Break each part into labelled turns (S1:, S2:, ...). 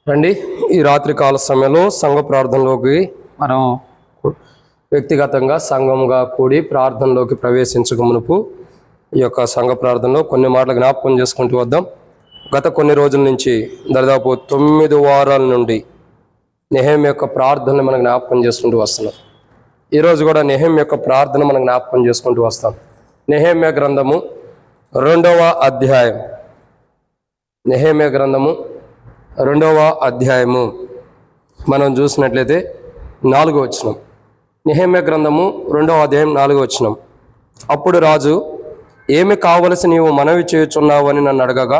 S1: రండి, ఈ రాత్రి కాల సమయంలో సంఘ ప్రార్థనలోకి మనం వ్యక్తిగతంగా సంఘంగా కూడి ప్రార్థనలోకి ప్రవేశించక మునుపు ఈ యొక్క సంఘ ప్రార్థనలో కొన్ని మాటలు జ్ఞాపకం చేసుకుంటూ వద్దాం. గత కొన్ని రోజుల నుంచి దాదాపు 9 వారాల నుండి నెహెమ్యా యొక్క ప్రార్థనలు మనం జ్ఞాపకం చేసుకుంటూ వస్తున్నాం. ఈరోజు కూడా నెహెమ్యా యొక్క ప్రార్థన మనం జ్ఞాపకం చేసుకుంటూ వస్తాం. నెహెమ్యా గ్రంథము 2వ అధ్యాయం. నెహెమ్యా గ్రంథము 2వ అధ్యాయము మనం చూసినట్లయితే 4వ వచనం. నెహెమ్యా గ్రంథము 2వ అధ్యాయం 4వ వచనం. అప్పుడు రాజు, ఏమి కావలసి నీవు మనవి చేయుచున్నావు అని నన్ను అడగగా,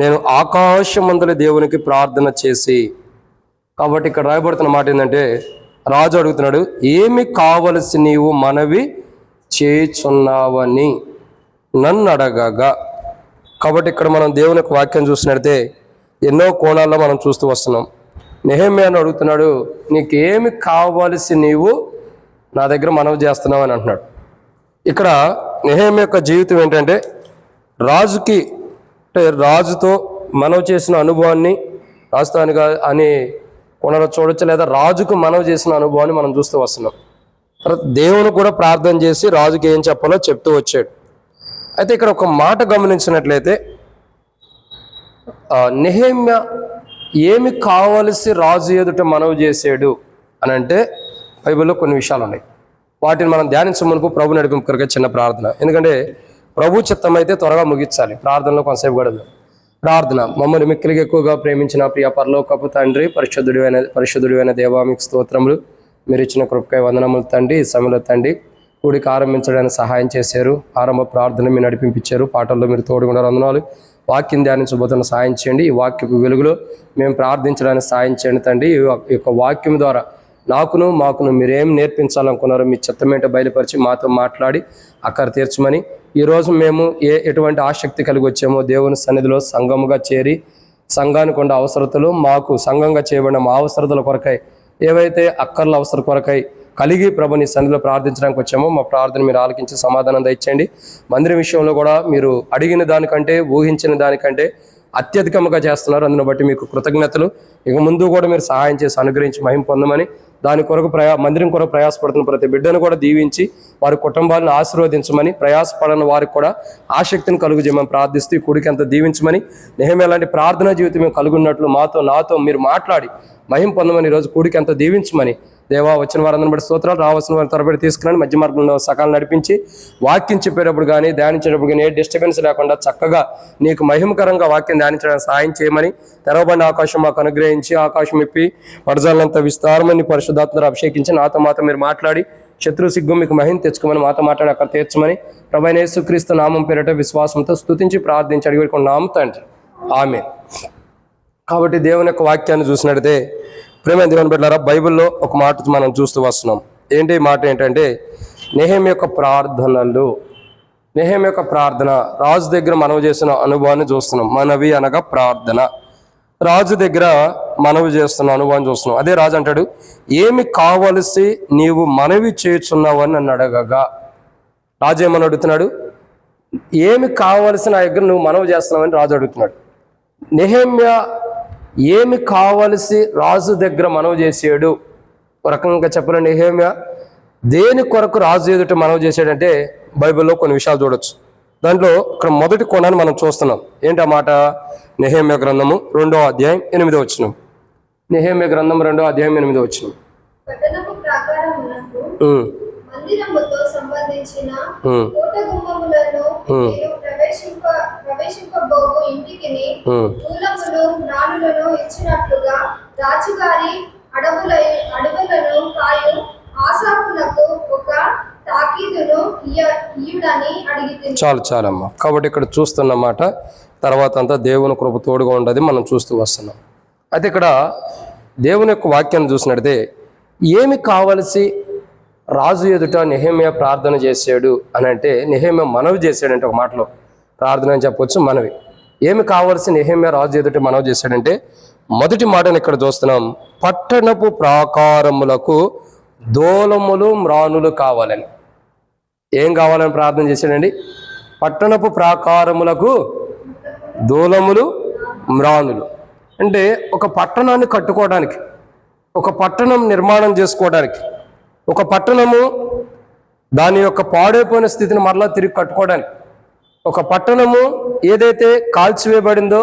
S1: నేను ఆకాశమందుల దేవునికి ప్రార్థన చేసి. కాబట్టి ఇక్కడ రాయబడుతున్న మాట ఏంటంటే, రాజు అడుగుతున్నాడు, ఏమి కావలసి నీవు మనవి చేయుచున్నావని నన్ను అడగగా. కాబట్టి ఇక్కడ మనం దేవుని యొక్క వాక్యం చూసినట్లయితే ఎన్నో కోణాల్లో మనం చూస్తూ వస్తున్నాం. నెహెమ్యాను అడుగుతున్నాడు, నీకేమి కావలసి నీవు నా దగ్గర మనవి చేస్తున్నావు అని అంటున్నాడు. ఇక్కడ నెహెమ్యా యొక్క జీవితం ఏంటంటే, రాజుతో మనవి చేసిన అనుభవాన్ని రాజధానిగా అని కొనలో చూడొచ్చు, లేదా రాజుకు మనవి చేసిన అనుభవాన్ని మనం చూస్తూ వస్తున్నాం. తర్వాత దేవుని కూడా ప్రార్థన చేసి రాజుకి ఏం చెప్పాలో చెప్తూ వచ్చాడు. అయితే ఇక్కడ ఒక మాట గమనించినట్లయితే, నెహెమ్యా ఏమి కావలసి రాజు ఎదుట మనవి చేసాడు అని అంటే బైబిల్లో కొన్ని విషయాలు ఉన్నాయి. వాటిని మనం ధ్యానించే మునుపు ప్రభు నడిపింపు కొరకే చిన్న ప్రార్థన. ఎందుకంటే ప్రభు చిత్తం అయితే త్వరగా ముగించాలి, ప్రార్థనలో కొంతసేపు గడదు. ప్రార్థన. మమ్మల్ని మిక్కిలిగా ఎక్కువగా ప్రేమించిన ప్రియ పరలోకపు తండ్రి, పరిశుద్ధుడైన దేవా, మీకు స్తోత్రములు. మీరు ఇచ్చిన కృపకై వందనములు తండ్రి. ఈ సమయంలో తండ్రి కూడికి ఆరంభించడానికి సహాయం చేశారు. ఆరంభ ప్రార్థన మీరు నడిపించారు. పాటల్లో మీరు తోడుగున్నారు. వందనాలు. వాక్యం ధ్యానించబోతున్న సాయం చేయండి. ఈ వాక్యపు వెలుగులో మేము ప్రార్థించడానికి సాయం చేయండి తండ్రి. ఈ యొక్క వాక్యం ద్వారా మాకును మీరేం నేర్పించాలనుకున్నారో మీ చిత్తమేంటో బయలుపరిచి మాతో మాట్లాడి అక్కర తీర్చమని, ఈరోజు మేము ఎటువంటి ఆసక్తి కలిగి వచ్చామో దేవుని సన్నిధిలో సంఘముగా చేరి సంఘానికి ఉండే అవసరతలు, మాకు సంఘంగా చేయబడిన మా అవసరతల కొరకై ఏవైతే అక్కర్ల అవసరం కొరకై కలిగి ప్రభు నీ సన్నిధిలో ప్రార్థించడానికి వచ్చామో మా ప్రార్థన మీరు ఆలకించి సమాధానం దయచేయండి. మందిరం విషయంలో కూడా మీరు అడిగిన దానికంటే, ఊహించిన దానికంటే అత్యధికంగా చేస్తున్నారు. అందును బట్టి మీకు కృతజ్ఞతలు. ఇక ముందు కూడా మీరు సహాయం చేసి అనుగ్రహించి మహిమ పొందమని, దాని కొరకు మందిరం కొరకు ప్రయాసపడుతున్న ప్రతి బిడ్డను కూడా దీవించి వారి కుటుంబాలను ఆశీర్వదించమని, ప్రయాసపడిన వారికి కూడా ఆసక్తిని కలుగు చేయమని ప్రార్థిస్తూ ఈ కూడికి అంతా దీవించమని, నెహెమ్యా లాంటి ప్రార్థనా జీవితం మేము కలుగున్నట్లు నాతో మీరు మాట్లాడి మహిమ పొందమని, ఈరోజు కూడికి అంతా దీవించమని, దేవా వచ్చిన వారందరిని బట్టి స్తోత్రాలు, రావాల్సిన వారిని త్వరబడి తీసుకుని మధ్య మార్గంలో సకాలం నడిపించి వాక్యం చెప్పేటప్పుడు కానీ ధ్యానించేటప్పుడు కానీ ఏ డిస్టర్బెన్స్ లేకుండా చక్కగా నీకు మహిమకరంగా వాక్యం ధ్యానించడానికి సహాయం చేయమని, తెరవబడిన ఆకాశం మాకు అనుగ్రహించి ఆకాశం ఇప్పి పడజాలంతా విస్తారమని పరిశుద్ధాత్మను అభిషేకించి నాతో మీరు మాట్లాడి శత్రు సిగ్గు మీకు మహిమ తెచ్చుకోమని మాతో మాట్లాడి అక్కడ తీర్చమని ప్రభువైన యేసుక్రీస్తు నామం పేరిట విశ్వాసంతో స్తుతించి ప్రార్థించి అడిగి నామం తండ్రి, ఆమేన్. కాబట్టి దేవుని యొక్క వాక్యాన్ని చూసినట్లయితే ప్రేమ దేవుని బిడ్డలారా, బైబిల్లో ఒక మాట మనం చూస్తూ వస్తున్నాం. ఏంటి మాట ఏంటంటే, నెహెమ్యా యొక్క ప్రార్థనలు. నెహెమ్యా యొక్క ప్రార్థన, రాజు దగ్గర మనవి చేసిన అనుభవాన్ని చూస్తున్నాం. మనవి అనగా ప్రార్థన. రాజు దగ్గర మనవి చేస్తున్న అనుభవాన్ని చూస్తున్నాం. అదే రాజు అంటాడు, ఏమి కావలసి నీవు మనవి చేయుచున్నావు అని నన్ను అడగగా. రాజు ఏమని అడుగుతున్నాడు? ఏమి కావలసి నా దగ్గర నువ్వు మనవి చేస్తున్నావని రాజు అడుగుతున్నాడు. నెహెమ్యా ఏమి కావలసి రాజు దగ్గర మనవి చేసాడు? ఒక రకంగా చెప్పాలంటే నెహెమ్యా దేని కొరకు రాజు ఎదుట మనవి చేశాడంటే బైబిల్లో కొన్ని విషయాలు చూడొచ్చు. దాంట్లో ఇక్కడ మొదటి కోణాన్ని మనం చూస్తున్నాం. ఏంటి ఆ మాట? నెహెమ్యా గ్రంథము 2వ అధ్యాయం 8వ వచనం. నెహెమ్యా గ్రంథం 2వ అధ్యాయం 8వ వచనం.
S2: మందిరముతో సంబంధించిన కోట గుమ్మములను ప్రవేశింపబోవు ఇంటికిని మూలములు మ్రాణులను ఇచ్చినట్లుగా రాజుగారి అడవులను కాయు ఆసాపునకు ఒక తాకీదును ఇయ్యుడని అడిగితే.
S1: చాలమ్మా. కాబట్టి ఇక్కడ చూస్తున్నమాట తర్వాత అంతా దేవుని కృప తోడుగా ఉండదు మనం చూస్తూ వస్తున్నాం. అయితే ఇక్కడ దేవుని యొక్క వాక్యాన్ని చూసినట్లయితే ఏమి కావలసి రాజు ఎదుట నెహెమ్యా ప్రార్థన చేశాడు అని అంటే, నెహెమ్యా మనవి చేశాడంటే, ఒక మాటలో ప్రార్థన అని చెప్పొచ్చు, మనవి. ఏమి కావలసి నెహెమ్యా రాజు ఎదుట మనవి చేశాడంటే, మొదటి మాటను ఇక్కడ చూస్తున్నాం, పట్టణపు ప్రాకారములకు దూలములు మ్రాణులు కావాలని. ఏం కావాలని ప్రార్థన చేశాడండి? పట్టణపు ప్రాకారములకు దూలములు మ్రాణులు. అంటే ఒక పట్టణాన్ని కట్టుకోవడానికి, ఒక పట్టణం నిర్మాణం చేసుకోవడానికి, ఒక పట్టణము దాని యొక్క పాడైపోయిన స్థితిని మరలా తిరిగి కట్టుకోవడానికి, ఒక పట్టణము ఏదైతే కాల్చివేయబడిందో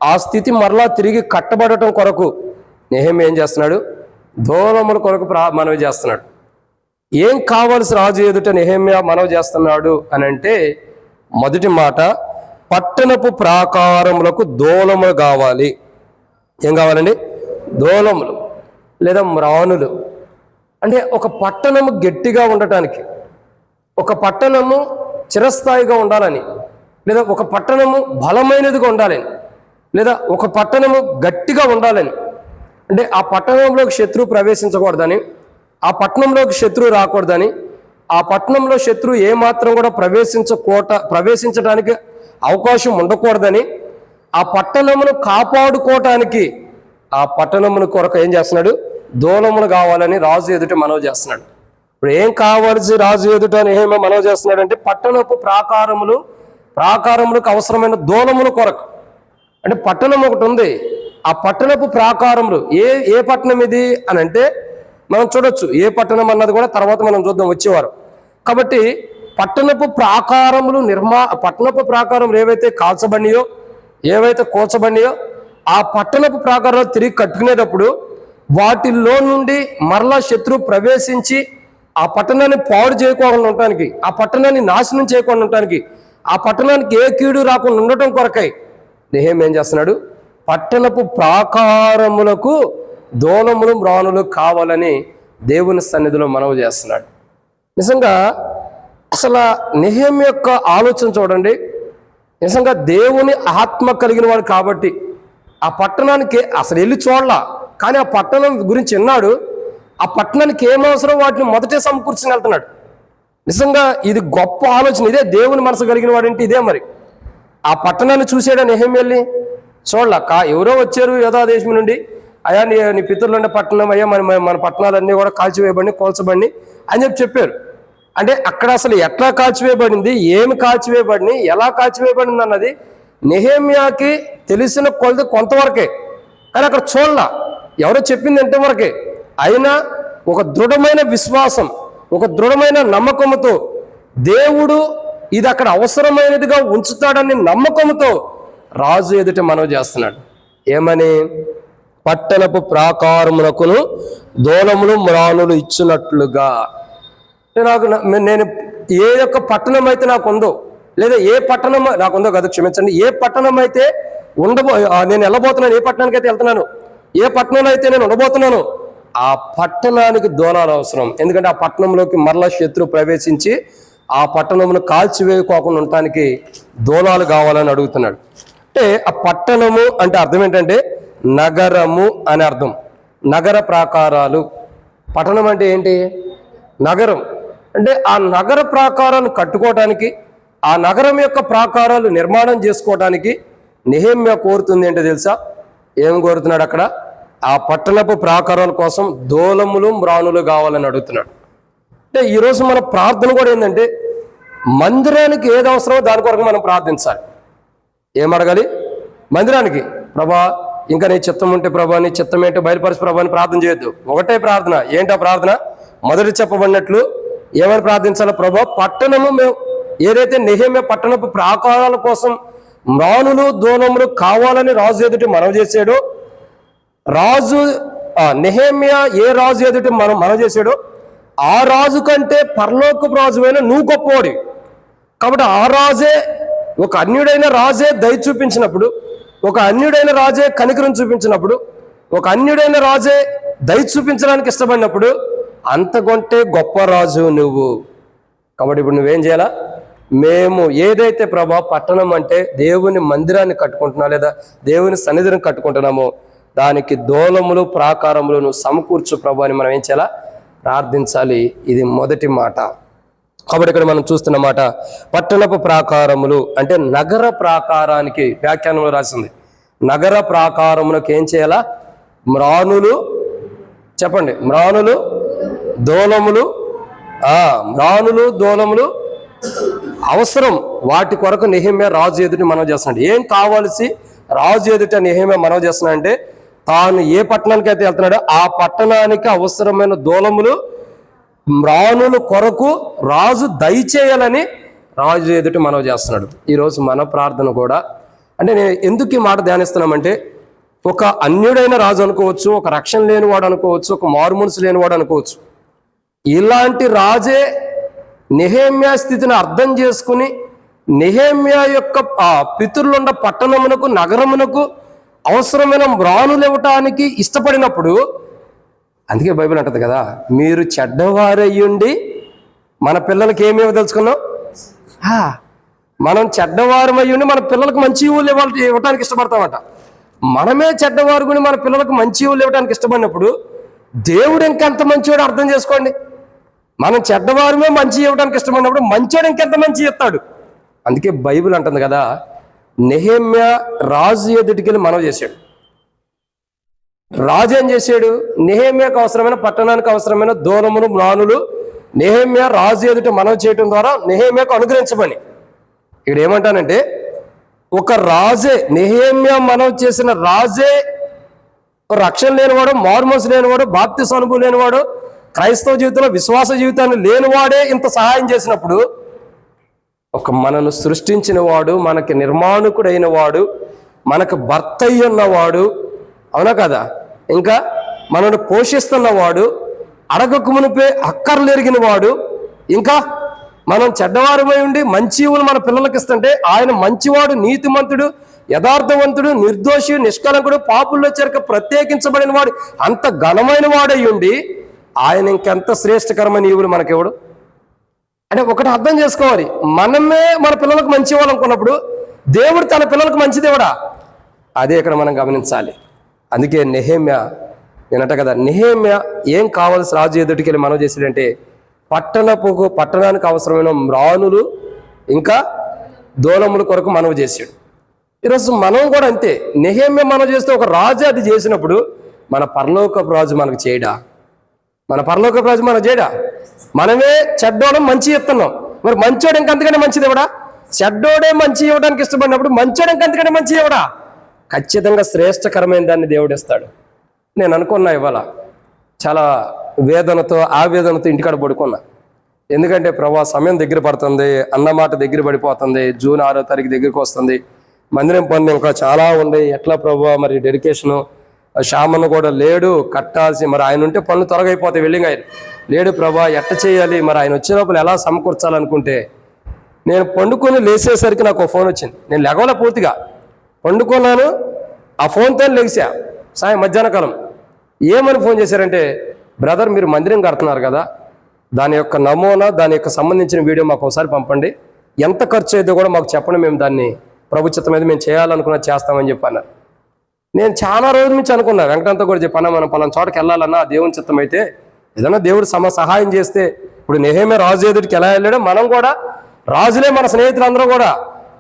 S1: ఆ స్థితి మరలా తిరిగి కట్టబడటం కొరకు నెహెమ్యా ఏం చేస్తున్నాడు? దూలముల కొరకు మనవి చేస్తున్నాడు. ఏం కావాల్సి రాజు ఎదుట నెహెమ్యా మనవి చేస్తున్నాడు అని అంటే, మొదటి మాట, పట్టణపు ప్రాకారములకు దూలములు కావాలి. ఏం కావాలండి? దూలములు లేదా మ్రానులు. అంటే ఒక పట్టణము గట్టిగా ఉండటానికి, ఒక పట్టణము చిరస్థాయిగా ఉండాలని, లేదా ఒక పట్టణము బలమైనదిగా ఉండాలని, లేదా ఒక పట్టణము గట్టిగా ఉండాలని, అంటే ఆ పట్టణంలోకి శత్రువు ప్రవేశించకూడదని, ఆ పట్టణంలోకి శత్రువు రాకూడదని, ఆ పట్టణంలో శత్రువు ఏమాత్రం కూడా ప్రవేశించడానికి అవకాశం ఉండకూడదని, ఆ పట్టణమును కాపాడుకోవటానికి ఆ పట్టణమును కొరకు ఏం చేస్తున్నాడు? దూలములు కావాలని రాజు ఎదుట మనవి చేస్తున్నాడు. ఇప్పుడు ఏం కావాల్సి రాజు ఎదుట ఏమో మనవి చేస్తున్నాడు అంటే, పట్టణపు ప్రాకారములకు అవసరమైన దూలముల కొరకు. అంటే పట్టణం ఒకటి ఉంది, ఆ పట్టణపు ప్రాకారములు ఏ పట్టణం ఇది అని అంటే మనం చూడొచ్చు. ఏ పట్టణం అన్నది కూడా తర్వాత మనం చూద్దాం వచ్చేవారు. కాబట్టి పట్టణపు ప్రాకారములు ఏవైతే కాల్చబడినాయో, ఏవైతే కూల్చబడినాయో, ఆ పట్టణపు ప్రాకారాలు తిరిగి కట్టుకునేటప్పుడు వాటిల్లో నుండి మరలా శత్రువు ప్రవేశించి ఆ పట్టణాన్ని పాడు చేయకుండా ఉండటానికి, ఆ పట్టణాన్ని నాశనం చేయకుండా ఉండటానికి, ఆ పట్టణానికి ఏ కీడు రాకుండా ఉండటం కొరకై నెహెమ్యా ఏం చేస్తున్నాడు? పట్టణపు ప్రాకారములకు దూలములు మ్రానులు కావాలని దేవుని సన్నిధిలో మనవి చేస్తున్నాడు. నిజంగా అసలు నెహెమ్యా యొక్క ఆలోచన చూడండి. నిజంగా దేవుని ఆత్మ కలిగిన వాడు కాబట్టి ఆ పట్టణానికి అసలు వెళ్ళి చూడలా, కానీ ఆ పట్టణం గురించి విన్నాడు. ఆ పట్టణానికి ఏమవసరం వాటిని మొదటే సమకూర్చుని వెళ్తున్నాడు. నిజంగా ఇది గొప్ప ఆలోచన. ఇదే దేవుని మనసు కలిగిన వాడంటే ఇదే. మరి ఆ పట్టణాన్ని చూసాడా నెహెమ్యా వెళ్ళి? చూడలా. ఎవరో వచ్చారు యోధా దేశం నుండి, అయ్యా నీ పితరులు ఉండే పట్టణం, అయ్యా మన పట్టణాలన్నీ కూడా కాల్చివేయబడి కోల్చబడి అని చెప్పారు. అంటే అక్కడ అసలు ఎట్లా కాల్చివేయబడింది, ఏమి కాల్చివేయబడి, ఎలా కాల్చివేయబడింది అన్నది నెహెమ్యాకి తెలిసిన కొలది కొంతవరకే. కానీ అక్కడ చూడలా, ఎవరో చెప్పింది ఎంతవరకే. అయినా ఒక దృఢమైన విశ్వాసం, ఒక దృఢమైన నమ్మకంతో దేవుడు ఇది అక్కడ అవసరమైనదిగా ఉంచుతాడని నమ్మకంతో రాజు ఎదుట మనవి చేస్తున్నాడు. ఏమని? పట్టణపు ప్రాకారమునకును దూలములు మ్రానులు ఇచ్చినట్లుగా. నేను ఏ యొక్క పట్టణం అయితే నాకు ఉందో, లేదా ఏ పట్టణం నాకు ఉందో కదా, క్షమించండి, ఏ పట్టణం అయితే నేను వెళ్ళబోతున్నాను, ఏ పట్టణానికి అయితే వెళ్తున్నాను, ఏ పట్టణంలో అయితే నేను ఉండబోతున్నాను, ఆ పట్టణానికి దూలాలు అవసరం. ఎందుకంటే ఆ పట్టణంలోకి మరలా శత్రువు ప్రవేశించి ఆ పట్టణమును కాల్చివేయకోకుండా ఉండటానికి దూలాలు కావాలని అడుగుతున్నాడు. అంటే ఆ పట్టణము అంటే అర్థం ఏంటంటే నగరము అని అర్థం. నగర ప్రాకారాలు. పట్టణం అంటే ఏంటి? నగరం. అంటే ఆ నగర ప్రాకారాలను కట్టుకోవడానికి, ఆ నగరం యొక్క ప్రాకారాలు నిర్మాణం చేసుకోవడానికి నెహెమ్యా కోరుతుంది ఏంటో తెలుసా? ఏం కోరుతున్నాడు అక్కడ? ఆ పట్టణపు ప్రాకారాల కోసం దూలములు మ్రానులు కావాలని అడుగుతున్నాడు. అంటే ఈరోజు మన ప్రార్థన కూడా ఏంటంటే, మందిరానికి ఏది అవసరమో దాని కొరకు మనం ప్రార్థించాలి. ఏం అడగాలి? మందిరానికి, ప్రభా ఇంకా నీ చిత్తం ఉంటే ప్రభా, నీ చిత్తం ఏంటో బయలుపరిచి ప్రభా అని ప్రార్థన చేయొద్దు. ఒకటే ప్రార్థన. ఏంటో ప్రార్థన? మొదటి చెప్పబడినట్లు ఏమని ప్రార్థించాలో? ప్రభా పట్టణము మేము ఏదైతే నెహెమ్యా పట్టణపు ప్రాకారాల కోసం మ్రానులు దూలములు కావాలని రాజు ఎదుటి మనవి చేశాడో, నెహెమ్యా ఏ రాజు ఎదుటి మనవి చేశాడో ఆ రాజు కంటే పరలోకపు రాజువైన నువ్వు గొప్పవాడి. కాబట్టి ఆ రాజే, ఒక అన్యుడైన రాజే దయ చూపించినప్పుడు, ఒక అన్యుడైన రాజే కనికరం చూపించినప్పుడు, ఒక అన్యుడైన రాజే దయ చూపించడానికి ఇష్టపడినప్పుడు అంతకంటే గొప్ప రాజు నువ్వు. కాబట్టి ఇప్పుడు నువ్వేం చేయాలా? మేము ఏదైతే ప్రభా పట్టణం అంటే దేవుని మందిరాన్ని కట్టుకుంటున్నా, లేదా దేవుని సన్నిధిని కట్టుకుంటున్నామో దానికి దూలములు ప్రాకారములు నువ్వు సమకూర్చు ప్రభా అని మనం ఏం చేయాలా? ప్రార్థించాలి. ఇది మొదటి మాట. కాబట్టి ఇక్కడ మనం చూస్తున్న మాట పట్టణపు ప్రాకారములు అంటే నగర ప్రాకారానికి వ్యాఖ్యానంలో రాసింది. నగర ప్రాకారములకు ఏం చేయాలా? మ్రానులు, చెప్పండి, మ్రానులు దూలములు. మ్రానులు దూలములు అవసరం. వాటి కొరకు నెహెమ్యా రాజు ఎదుటి మనం చేస్తున్నాడు. ఏం కావాల్సి రాజు ఎదుట నెహెమ్యా మనవి చేస్తున్నాడంటే తాను ఏ పట్టణానికి అయితే వెళ్తున్నాడో ఆ పట్టణానికి అవసరమైన దూలములు మ్రానుల కొరకు రాజు దయచేయాలని రాజు ఎదుట మనవి చేస్తున్నాడు. ఈరోజు మన ప్రార్థన కూడా అంటే నేను ఎందుకు ఈ మాట ధ్యానిస్తున్నామంటే ఒక అన్యుడైన రాజు అనుకోవచ్చు, ఒక రక్షణ లేనివాడు అనుకోవచ్చు, ఒక మారుమనసు లేనివాడు అనుకోవచ్చు. ఇలాంటి రాజే నెహెమ్యా స్థితిని అర్థం చేసుకుని నెహెమ్యా యొక్క పితరులున్న పట్టణమునకు నగరమునకు అవసరమైన మ్రానులు ఇవ్వటానికి ఇష్టపడినప్పుడు, అందుకే బైబిల్ అంటది కదా, మీరు చెడ్డవారయ్యుండి మన పిల్లలకి ఏమి ఇవ్వదలుచుకున్నాం, మనం చెడ్డవారమయ్యుండి మన పిల్లలకు మంచి ఊళ్ళు ఇవ్వటానికి ఇష్టపడతామట. మనమే చెడ్డవారు గుని మన పిల్లలకు మంచి ఊళ్ళు ఇవ్వడానికి ఇష్టపడినప్పుడు దేవుడు ఇంకెంత మంచివాడు అర్థం చేసుకోండి. మనం చెడ్డవారమే మంచి ఇవ్వడానికి ఇష్టపడినప్పుడు మంచివాడు ఇంకెంత మంచి ఇస్తాడు. అందుకే బైబిల్ అంటుంది కదా, నెహెమ్యా రాజు ఎదుటికెళ్ళి మనవి చేశాడు. రాజు ఏం చేశాడు, నెహెమ్యాకు అవసరమైన పట్టణానికి అవసరమైన దూలములు మ్రానులు నెహెమ్యా రాజు ఎదుట మనవి చేయడం ద్వారా నెహెమ్యాకు అనుగ్రహించమని. ఇక్కడ ఏమంటానంటే ఒక రాజే, నెహెమ్యా మనవి చేసిన రాజే రక్షణ లేనివాడు, మారుమనసు లేనివాడు, బాప్తిస్మ అనుభవం లేనివాడు, క్రైస్తవ జీవితంలో విశ్వాస జీవితాన్ని లేనివాడే ఇంత సహాయం చేసినప్పుడు ఒక మనను సృష్టించిన వాడు, మనకి నిర్మాణకుడైన వాడు, మనకు భర్త అయి ఉన్నవాడు, అవునా కదా, ఇంకా మనను పోషిస్తున్నవాడు, అడగకు మునిపే అక్కర్లెరిగిన వాడు, ఇంకా మనం చెడ్డవారమై ఉండి మంచి మన పిల్లలకి ఇస్తుంటే ఆయన మంచివాడు, నీతిమంతుడు, యథార్థవంతుడు, నిర్దోషి, నిష్కలంకుడు, పాపుల్లో చేరక ప్రత్యేకించబడిన వాడు, అంత ఘనమైన వాడై ఉండి ఆయన ఇంకెంత శ్రేష్టకరమైన ఈవులు మనకివ్వడు. అంటే ఒకటి అర్థం చేసుకోవాలి, మనమే మన పిల్లలకు మంచి ఇవ్వాలనుకున్నప్పుడు దేవుడు తన పిల్లలకు మంచిదేవుడా, అదే ఇక్కడ మనం గమనించాలి. అందుకే నెహెమ్యా నేనంట కదా, నెహెమ్యా ఏం కావాల్సి రాజు ఎదుటికి వెళ్ళి మనం చేసాడంటే పట్టణానికి అవసరమైన మ్రానులు ఇంకా దూలముల కొరకు మనవి చేశాడు. ఈరోజు మనం కూడా అంతే, నెహెమ్యా మనం చేస్తే ఒక రాజు అది చేసినప్పుడు మన పరలోకపు రాజు మనకు చేయడా, మన పరలోకపు రాజు మనకు చేయడా. మనమే చెడ్డోడం మంచి ఇస్తున్నాం, మరి మంచోడు ఇంకంతకంటే మంచిది ఇవ్వడా, చెడ్డోడే మంచి ఇవ్వడానికి ఇష్టపడినప్పుడు మంచోడు ఇంకంతకంటే మంచి ఇవ్వడా. ఖచ్చితంగా శ్రేష్టకరమైన దాన్ని దేవుడు ఇస్తాడు. నేను అనుకున్నా ఇవాళ చాలా వేదనతో ఆవేదనతో ఇంటికాడ పడుకున్నా. ఎందుకంటే ప్రభా సమయం దగ్గర పడుతుంది, అన్నమాట దగ్గర పడిపోతుంది, జూన్ 6వ తారీఖు దగ్గరికి వస్తుంది, మందిరం పనులు ఇంకా చాలా ఉన్నాయి. ఎట్లా ప్రభా మరి డెడికేషను, శ్యామను కూడా లేడు కట్టాల్సి, మరి ఆయన ఉంటే పనులు త్వరగా అయిపోతాయి, వెల్లింగ్ ఆయన లేడు ప్రభా ఎట్ట చేయాలి, మరి ఆయన వచ్చే లోపల ఎలా సమకూర్చాలనుకుంటే నేను పండుకొని లేచేసరికి నాకు ఒక ఫోన్ వచ్చింది. నేను లెగవలే, పూర్తిగా పండుకున్నాను, ఆ ఫోన్తో లెగిసా మధ్యాహ్న కాలం. ఏమని ఫోన్ చేశారంటే, బ్రదర్ మీరు మందిరం కడుతున్నారు కదా, దాని యొక్క నమూనా, దాని యొక్క సంబంధించిన వీడియో మాకు ఒకసారి పంపండి, ఎంత ఖర్చు అయితే కూడా మాకు చెప్పండి, మేము దాన్ని ప్రభుత్వం మీద మేము చేయాలనుకున్నా చేస్తామని చెప్పాను. నేను చాలా రోజుల నుంచి అనుకున్నా, వెంకటంతా కూడా చెప్పాను, మనం పలానా చోటకి వెళ్ళాలన్నా దేవుని చిత్తం అయితే ఏదైనా దేవుడు సహాయం చేస్తే, ఇప్పుడు నెహెమ్యా రాజు ఎదుటికి ఎలా వెళ్ళాడో మనం కూడా రాజులే. మన స్నేహితులందరూ కూడా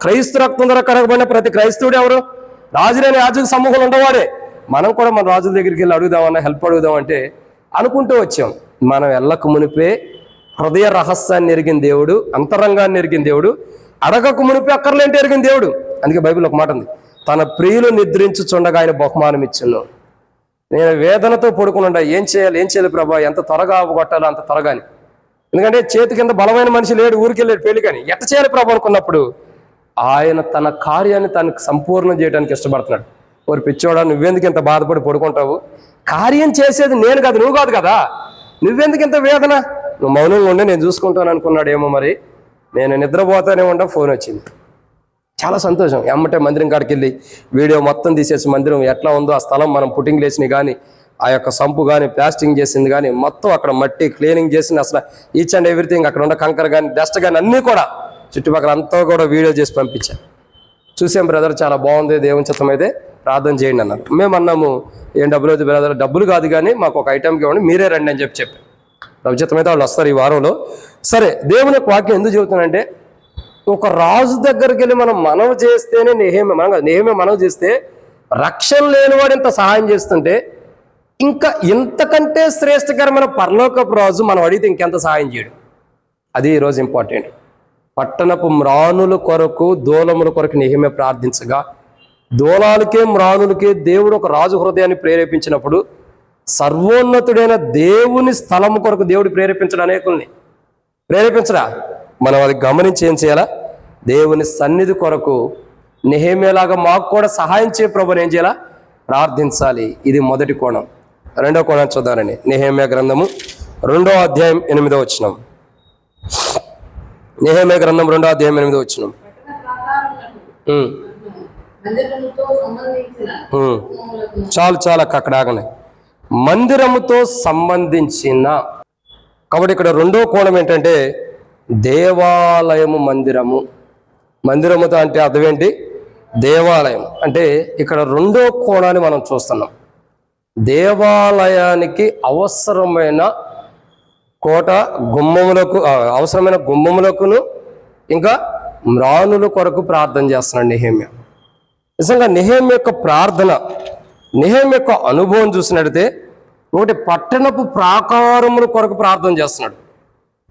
S1: క్రైస్తవ రక్తం ద్వారా కడగబడిన ప్రతి క్రైస్తవుడు ఎవరు, రాజులేని యాజక సమూహంలో ఉండవాడే. మనం కూడా మన రాజుల దగ్గరికి వెళ్ళి అడుగుదామన్నా, హెల్ప్ అడుగుదామంటే అనుకుంటూ వచ్చాం. మనం వెళ్ళక మునిపే హృదయ రహస్యాన్ని ఎరిగిన దేవుడు, అంతరంగాన్ని ఎరిగిన దేవుడు, అడగక మునిపే అక్కర్లేంటి ఎరిగిన దేవుడు. అందుకే బైబిల్ ఒక మాట ఉంది, తన ప్రియులు నిద్రించుచుండగా ఆయన బహుమానం ఇచ్చును. నేను వేదనతో పడుకున్నా, ఏం చేయాలి ప్రభా, ఎంత త్వరగా అవగొట్టాలో అంత త్వరగాని. ఎందుకంటే చేతి కింద బలమైన మనిషి లేడు, ఊరికెళ్ళాడు పెళ్లి, కానీ ఎట్ట చేయాలి ప్రభా అనుకున్నప్పుడు ఆయన తన కార్యాన్ని తనకు సంపూర్ణం చేయడానికి ఇష్టపడుతున్నాడు. ఓరి పిచ్చోడా, నువ్వెందుకు ఇంత బాధపడి పడుకుంటావు, కార్యం చేసేది నేను కాదు, నువ్వు కాదు కదా, నువ్వెందుకు ఇంత వేదన, నువ్వు మౌనంగా ఉండే నేను చూసుకుంటాను అనుకున్నాడు. ఏమో మరి నేను నిద్రపోతానే ఉండా ఫోన్ వచ్చింది. చాలా సంతోషం. ఎమ్మటే మందిరం కాడికి వెళ్ళి వీడియో మొత్తం తీసేసి మందిరం ఎట్లా ఉందో ఆ స్థలం, మనం పుట్టింగ్ లేసినవి కానీ, ఆ యొక్క సంపు కానీ, ప్లాస్టింగ్ చేసింది కానీ, మొత్తం అక్కడ మట్టి క్లీనింగ్ చేసింది, అసలు ఈచ్ అండ్ ఎవ్రీథింగ్, అక్కడ ఉన్న కంకర కానీ, డస్ట్ కానీ అన్నీ కూడా చుట్టుపక్కల అంతా కూడా వీడియో చేసి పంపించాను. చూసాం బ్రదర్, చాలా బాగుంది, దేవుని చిత్తం అయితే ప్రార్థన చేయండి అన్నారు. మేము అన్నాము, ఏం డబ్బులు అవుతుంది బ్రదర్, డబ్బులు కాదు కానీ మాకు ఒక ఐటెంకి ఇవ్వండి, మీరే రండి అని చెప్పాను. ప్రభు చిత్తం అయితే వాళ్ళు వస్తారు ఈ వారంలో. సరే, దేవుని వాక్యం ఎందుకు చెబుతానంటే, ఒక రాజు దగ్గరికి వెళ్ళి మనం మనవి చేస్తేనే నెహెమ్యా మనవి చేస్తే రక్షణ లేనివాడు ఇంత సహాయం చేస్తుంటే ఇంకా ఇంతకంటే శ్రేష్టకరమైన పరలోకపు రాజు మనం అడిగితే ఇంకెంత సహాయం చేయడు. అది ఈరోజు ఇంపార్టెంట్. పట్టణపు మ్రానుల కొరకు, దూలముల కొరకు నెహెమ్యా ప్రార్థించగా దూలాలకే మ్రాణులకే దేవుడు ఒక రాజు హృదయాన్ని ప్రేరేపించినప్పుడు సర్వోన్నతుడైన దేవుని స్థలము కొరకు దేవుడు ప్రేరేపించడం అనేకుల్ని ప్రేరేపించడా. మనం అది గమనించి ఏం చేయాలా? దేవుని సన్నిధి కొరకు నెహెమ్యాలాగా మాకు కూడా సహాయం చేయ ప్రభుని ఏం చేయాలా? ప్రార్థించాలి. ఇది మొదటి కోణం. రెండో కోణం చూద్దామండి. నెహెమ్యా గ్రంథము 2వ అధ్యాయం 8వ వచనం. నెహెమ్యా గ్రంథం 2వ అధ్యాయం 8వ వచనం. చాలు చాలా అక్కడ ఆగనే. మందిరముతో సంబంధించిన, కాబట్టి ఇక్కడ రెండో కోణం ఏంటంటే దేవాలయము. మందిరముతో అంటే అర్థం ఏంటి? దేవాలయం అంటే ఇక్కడ రెండో కోణాన్ని మనం చూస్తున్నాం. దేవాలయానికి అవసరమైన కోట గుమ్మములకు, అవసరమైన గుమ్మములకును ఇంకా మ్రాణుల కొరకు ప్రార్థన చేస్తున్నాడు నెహెమ్యా. నిజంగా నెహెమ్యా యొక్క ప్రార్థన, నెహెమ్యా యొక్క అనుభవం చూసినట్టయితే ఒకటి పట్టణపు ప్రాకారముల కొరకు ప్రార్థన చేస్తున్నాడు.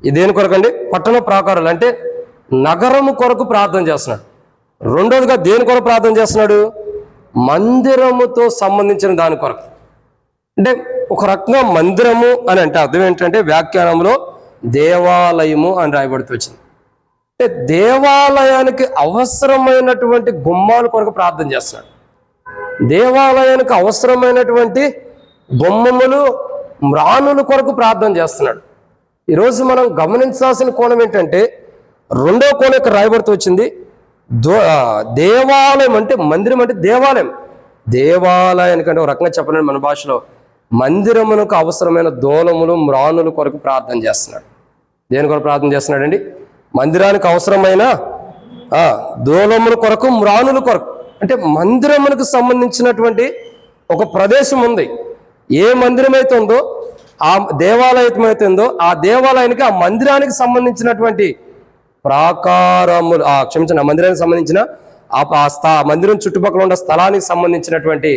S1: ఇదేని కొరకు అండి? పట్టణ ప్రాకారాలు అంటే నగరము కొరకు ప్రార్థన చేస్తున్నాడు. రెండోదిగా దేని కొరకు ప్రార్థన చేస్తున్నాడు? మందిరముతో సంబంధించిన దాని కొరకు. అంటే ఒక రకంగా మందిరము అని అంటే అర్థం ఏంటంటే వ్యాఖ్యానంలో దేవాలయము అని రాయబడుతూ వచ్చింది. అంటే దేవాలయానికి అవసరమైనటువంటి గుమ్మాల కొరకు ప్రార్థన చేస్తున్నాడు. దేవాలయానికి అవసరమైనటువంటి బొమ్మములు మ్రాణుల కొరకు ప్రార్థన చేస్తున్నాడు. ఈరోజు మనం గమనించాల్సిన కోణం ఏంటంటే రెండో కోణం ఇక్కడ రాయబడుతూ వచ్చింది. దేవాలయం అంటే మందిరం అంటే దేవాలయం. దేవాలయానికంటే ఒక రకంగా చెప్పలేను మన భాషలో మందిరమునకు అవసరమైన దూలములు మ్రాణుల కొరకు ప్రార్థన చేస్తున్నాడు. దేని కొరకు ప్రార్థన చేస్తున్నాడండి? మందిరానికి అవసరమైన దూలముల కొరకు మ్రాణుల కొరకు. అంటే మందిరమునకు సంబంధించినటువంటి ఒక ప్రదేశం ఉంది. ఏ మందిరం అయితే ఉందో, ఆ దేవాలయం అయితే ఉందో, ఆ దేవాలయానికి ఆ మందిరానికి సంబంధించినటువంటి ప్రాకారములు, క్షమించిన మందిరానికి సంబంధించిన ఆ మందిరం చుట్టుపక్కల ఉన్న స్థలానికి సంబంధించినటువంటి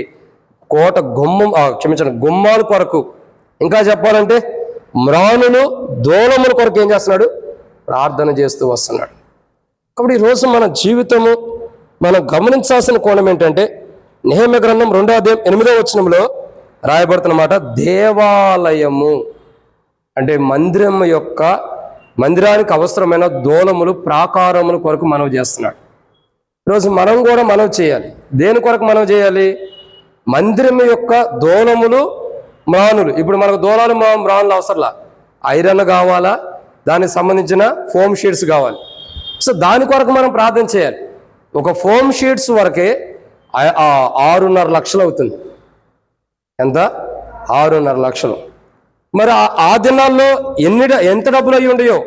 S1: కోట గుమ్మం, క్షమించిన గుమ్మాల కొరకు, ఇంకా చెప్పాలంటే మ్రాణులు దూలముల కొరకు ఏం చేస్తున్నాడు? ప్రార్థన చేస్తూ వస్తున్నాడు. కాబట్టి ఈరోజు మన జీవితము మనం గమనించాల్సిన కోణం ఏంటంటే నెహెమ్యా గ్రంథం 2వ అధ్యాయం 8వ వచనంలో రాయబడుతున్నమాట దేవాలయము అంటే మందిరానికి అవసరమైన దూలములు ప్రాకారముల కొరకు మనవి చేస్తున్నాడు. ఈరోజు మనం కూడా మనవి చేయాలి. దేని కొరకు మనవి చేయాలి? మందిరం యొక్క దూలములు మ్రాణులు. ఇప్పుడు మనకు దూలాలు మ్రాణులు అవసరంలా, ఐరన్ కావాలా, దానికి సంబంధించిన ఫోమ్ షీట్స్ కావాలి. సో దాని కొరకు మనం ప్రార్థన చేయాలి. ఒక ఫోమ్ షీట్స్ వరకే 6.5 లక్షలు అవుతుంది. ఎంత? 6.5 లక్షలు. మరి ఆ దినాల్లో ఎంత డబ్బులు అయ్యి ఉండయో.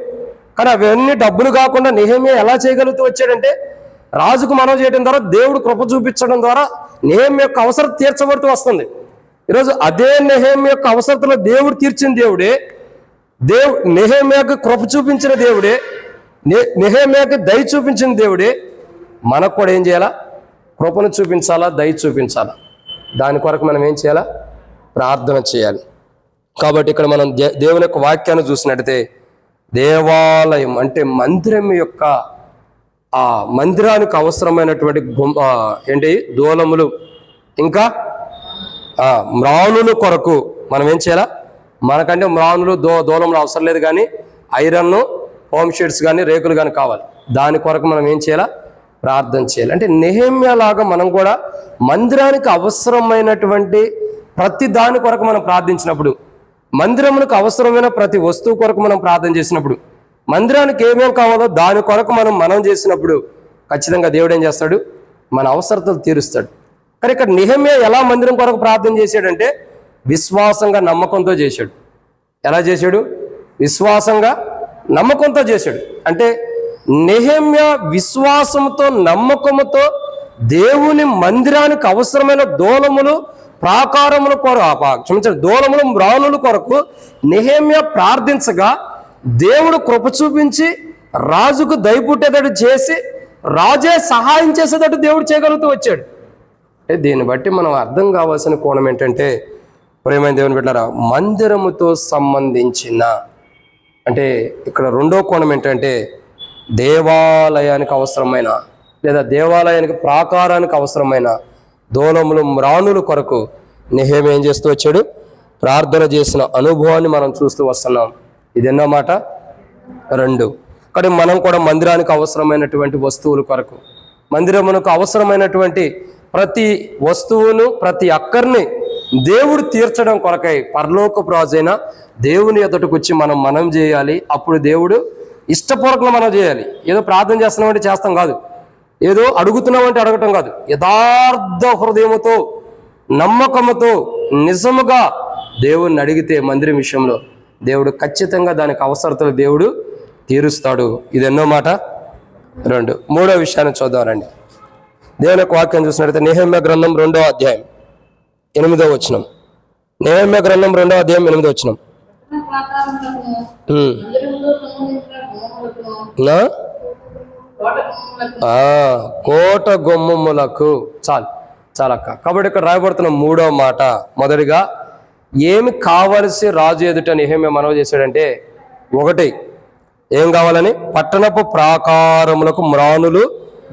S1: కానీ అవన్నీ డబ్బులు కాకుండా నెహెమ్యా ఎలా చేయగలుగుతూ వచ్చాడంటే రాజుకు మనవి చేయడం ద్వారా, దేవుడు కృప చూపించడం ద్వారా నెహెమ్యా యొక్క అవసరం తీర్చబడుతూ వస్తుంది. ఈరోజు అదే నెహెమ్యా యొక్క అవసరతలో దేవుడు తీర్చిన దేవుడే, నెహెమ్యాకు కృప చూపించిన దేవుడే, నెహెమ్యాకు దయ చూపించిన దేవుడే మనకు కూడా ఏం చేయాలా? కృపను చూపించాలా, దయ చూపించాలా. దాని కొరకు మనం ఏం చేయాలా? ప్రార్థన చేయాలి. కాబట్టి ఇక్కడ మనం దేవుని యొక్క వాక్యాన్ని చూసినట్టయితే దేవాలయం అంటే మందిరం యొక్క ఆ మందిరానికి అవసరమైనటువంటి దూలములు ఇంకా మ్రాణుల కొరకు మనం ఏం చేయాలా? మనకంటే మ్రాణులు దూలములు అవసరం లేదు, కానీ ఐరన్, హోమ్ షీట్స్ కానీ రేకులు కానీ కావాలి. దాని కొరకు మనం ఏం చేయాలా? ప్రార్థన చేయాలి. అంటే నెహెమ్యా లాగా మనం కూడా మందిరానికి అవసరమైనటువంటి ప్రతి దాని కొరకు మనం ప్రార్థించినప్పుడు, మందిరములకు అవసరమైన ప్రతి వస్తువు కొరకు మనం ప్రార్థన చేసినప్పుడు, మందిరానికి ఏమేం కావాలో దాని కొరకు మనం చేసినప్పుడు ఖచ్చితంగా దేవుడు ఏం చేస్తాడు? మన అవసరతలు తీరుస్తాడు. కానీ ఇక్కడ నెహెమ్యా ఎలా మందిరం కొరకు ప్రార్థన చేశాడంటే విశ్వాసంగా నమ్మకంతో చేశాడు. ఎలా చేశాడు? విశ్వాసంగా నమ్మకంతో చేశాడు. అంటే నెహెమ్యా విశ్వాసంతో నమ్మకంతో దేవుని మందిరానికి అవసరమైన దూలములు ప్రాకారముల కొరకు, దూలములు మ్రాణుల కొరకు నెహెమ్యా ప్రార్థించగా దేవుడు కృప చూపించి రాజుకు దయపుట్టేటట్టు చేసి రాజే సహాయం చేసేటట్టు దేవుడు చేయగలుగుతూ వచ్చాడు. దీన్ని బట్టి మనం అర్థం కావాల్సిన కోణం ఏంటంటే ప్రియమైన దేవుని బిడ్డలారా, మందిరముతో సంబంధించిన అంటే ఇక్కడ రెండో కోణం ఏంటంటే దేవాలయానికి అవసరమైన లేదా దేవాలయానికి ప్రాకారానికి అవసరమైన దూలములు మ్రానుల కొరకు నెహెమ్యా ఏం చేస్తూ వచ్చాడు? ప్రార్థన చేసిన అనుభవాన్ని మనం చూస్తూ వస్తున్నాం. ఇది ఎన్నో మాట? 2. కానీ మనం కూడా మందిరానికి అవసరమైనటువంటి వస్తువుల కొరకు, మందిరమునకు అవసరమైనటువంటి ప్రతి వస్తువును, ప్రతి అక్కర్ని దేవుడు తీర్చడం కొరకై పరలోకపు రాజైన దేవుని ఎదుటకు వచ్చి మనం చేయాలి. అప్పుడు దేవుడు ఇష్టపూర్వకంగా మనం చేయాలి. ఏదో ప్రార్థన చేస్తున్నామంటే చేస్తాం కాదు, ఏదో అడుగుతున్నామంటే అడగటం కాదు. యథార్థ హృదయముతో, నమ్మకముతో, నిజముగా దేవుణ్ణి అడిగితే మందిరం విషయంలో దేవుడు ఖచ్చితంగా దానికి అవసరతలు దేవుడు తీరుస్తాడు. ఇది ఎన్నో మాట? 2. 3వ విషయాన్ని చూద్దామండి. దేవుని యొక్క వాక్యం చూసినట్లయితే నెహెమ్యా గ్రంథం 2వ అధ్యాయం 8వ వచనం. నెహెమ్యా గ్రంథం 2వ అధ్యాయం 8వ వచనం. కోట గుమ్మములకు చాలక్క. కాబట్టి ఇక్కడ రాయబడుతున్న 3వ మాట, మొదటిగా ఏమి కావలసి రాజు ఎదుట నెహెమ్యా మనవి చేశాడంటే, 1 ఏం కావాలని? పట్టణపు ప్రాకారములకు మ్రానులు,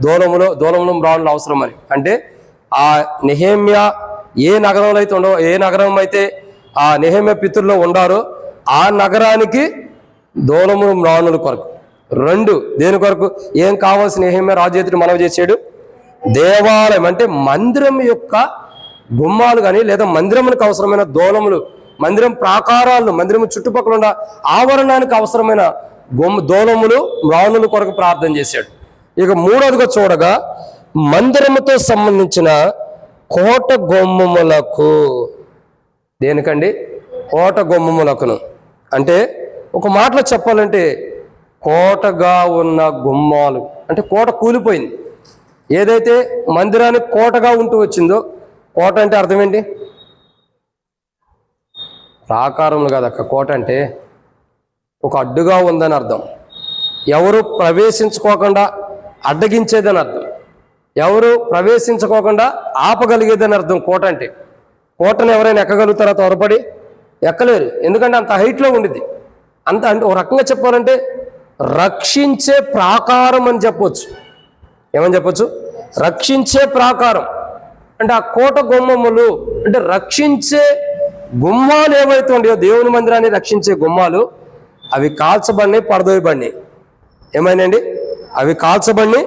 S1: దూలములు మ్రానులు అవసరమని. అంటే ఆ నెహెమ్యా ఏ నగరంలో అయితే ఏ నగరం అయితే ఆ నెహెమ్యా పితరుల్లో ఉండారో ఆ నగరానికి దూలములు మ్రానుల కొరకు. 2 దేని కొరకు? ఏం కావాల్సిన నెహెమ్యా రాజు ఎదుట మనవి చేశాడు? దేవాలయం అంటే మందిరం యొక్క గుమ్మాలు కానీ, లేదా మందిరమునికి అవసరమైన దూలములు, మందిరం ప్రాకారాలను, మందిరం చుట్టుపక్కల ఉన్న ఆవరణానికి అవసరమైన దూలములు, మ్రానుల కొరకు ప్రార్థన చేశాడు. ఇక 3వదిగా చూడగా మందిరముతో సంబంధించిన కోట గుమ్మములకు. దేనికండి? కోట గుమ్మములకును. అంటే ఒక మాటలో చెప్పాలంటే కోటగా ఉన్న గుమ్మాలు, అంటే కోట కూలిపోయింది. ఏదైతే మందిరానికి కోటగా ఉంటూ వచ్చిందో, కోట అంటే అర్థం ఏంటి? ప్రాకారములు కాదక్క. కోట అంటే ఒక అడ్డుగా ఉందని అర్థం. ఎవరు ప్రవేశించుకోకుండా అడ్డగించేదని అర్థం. ఎవరు ప్రవేశించుకోకుండా ఆపగలిగేదని అర్థం కోట అంటే. కోటను ఎవరైనా ఎక్కగలుగుతారా? త్వరపడి ఎక్కలేరు, ఎందుకంటే అంత హైట్లో ఉండిద్ది. అంటే ఒక రకంగా చెప్పాలంటే రక్షించే ప్రాకారం అని చెప్పొచ్చు. ఏమని చెప్పొచ్చు? రక్షించే ప్రాకారం. అంటే ఆ కోట గుమ్మములు అంటే రక్షించే గుమ్మాలు ఏవైతే ఉన్నాయో, దేవుని మందిరాన్ని రక్షించే గుమ్మాలు, అవి కాల్చబడినాయి, పడదోయబడినాయి. ఏమైనాయండి? అవి కాల్చబడినాయి,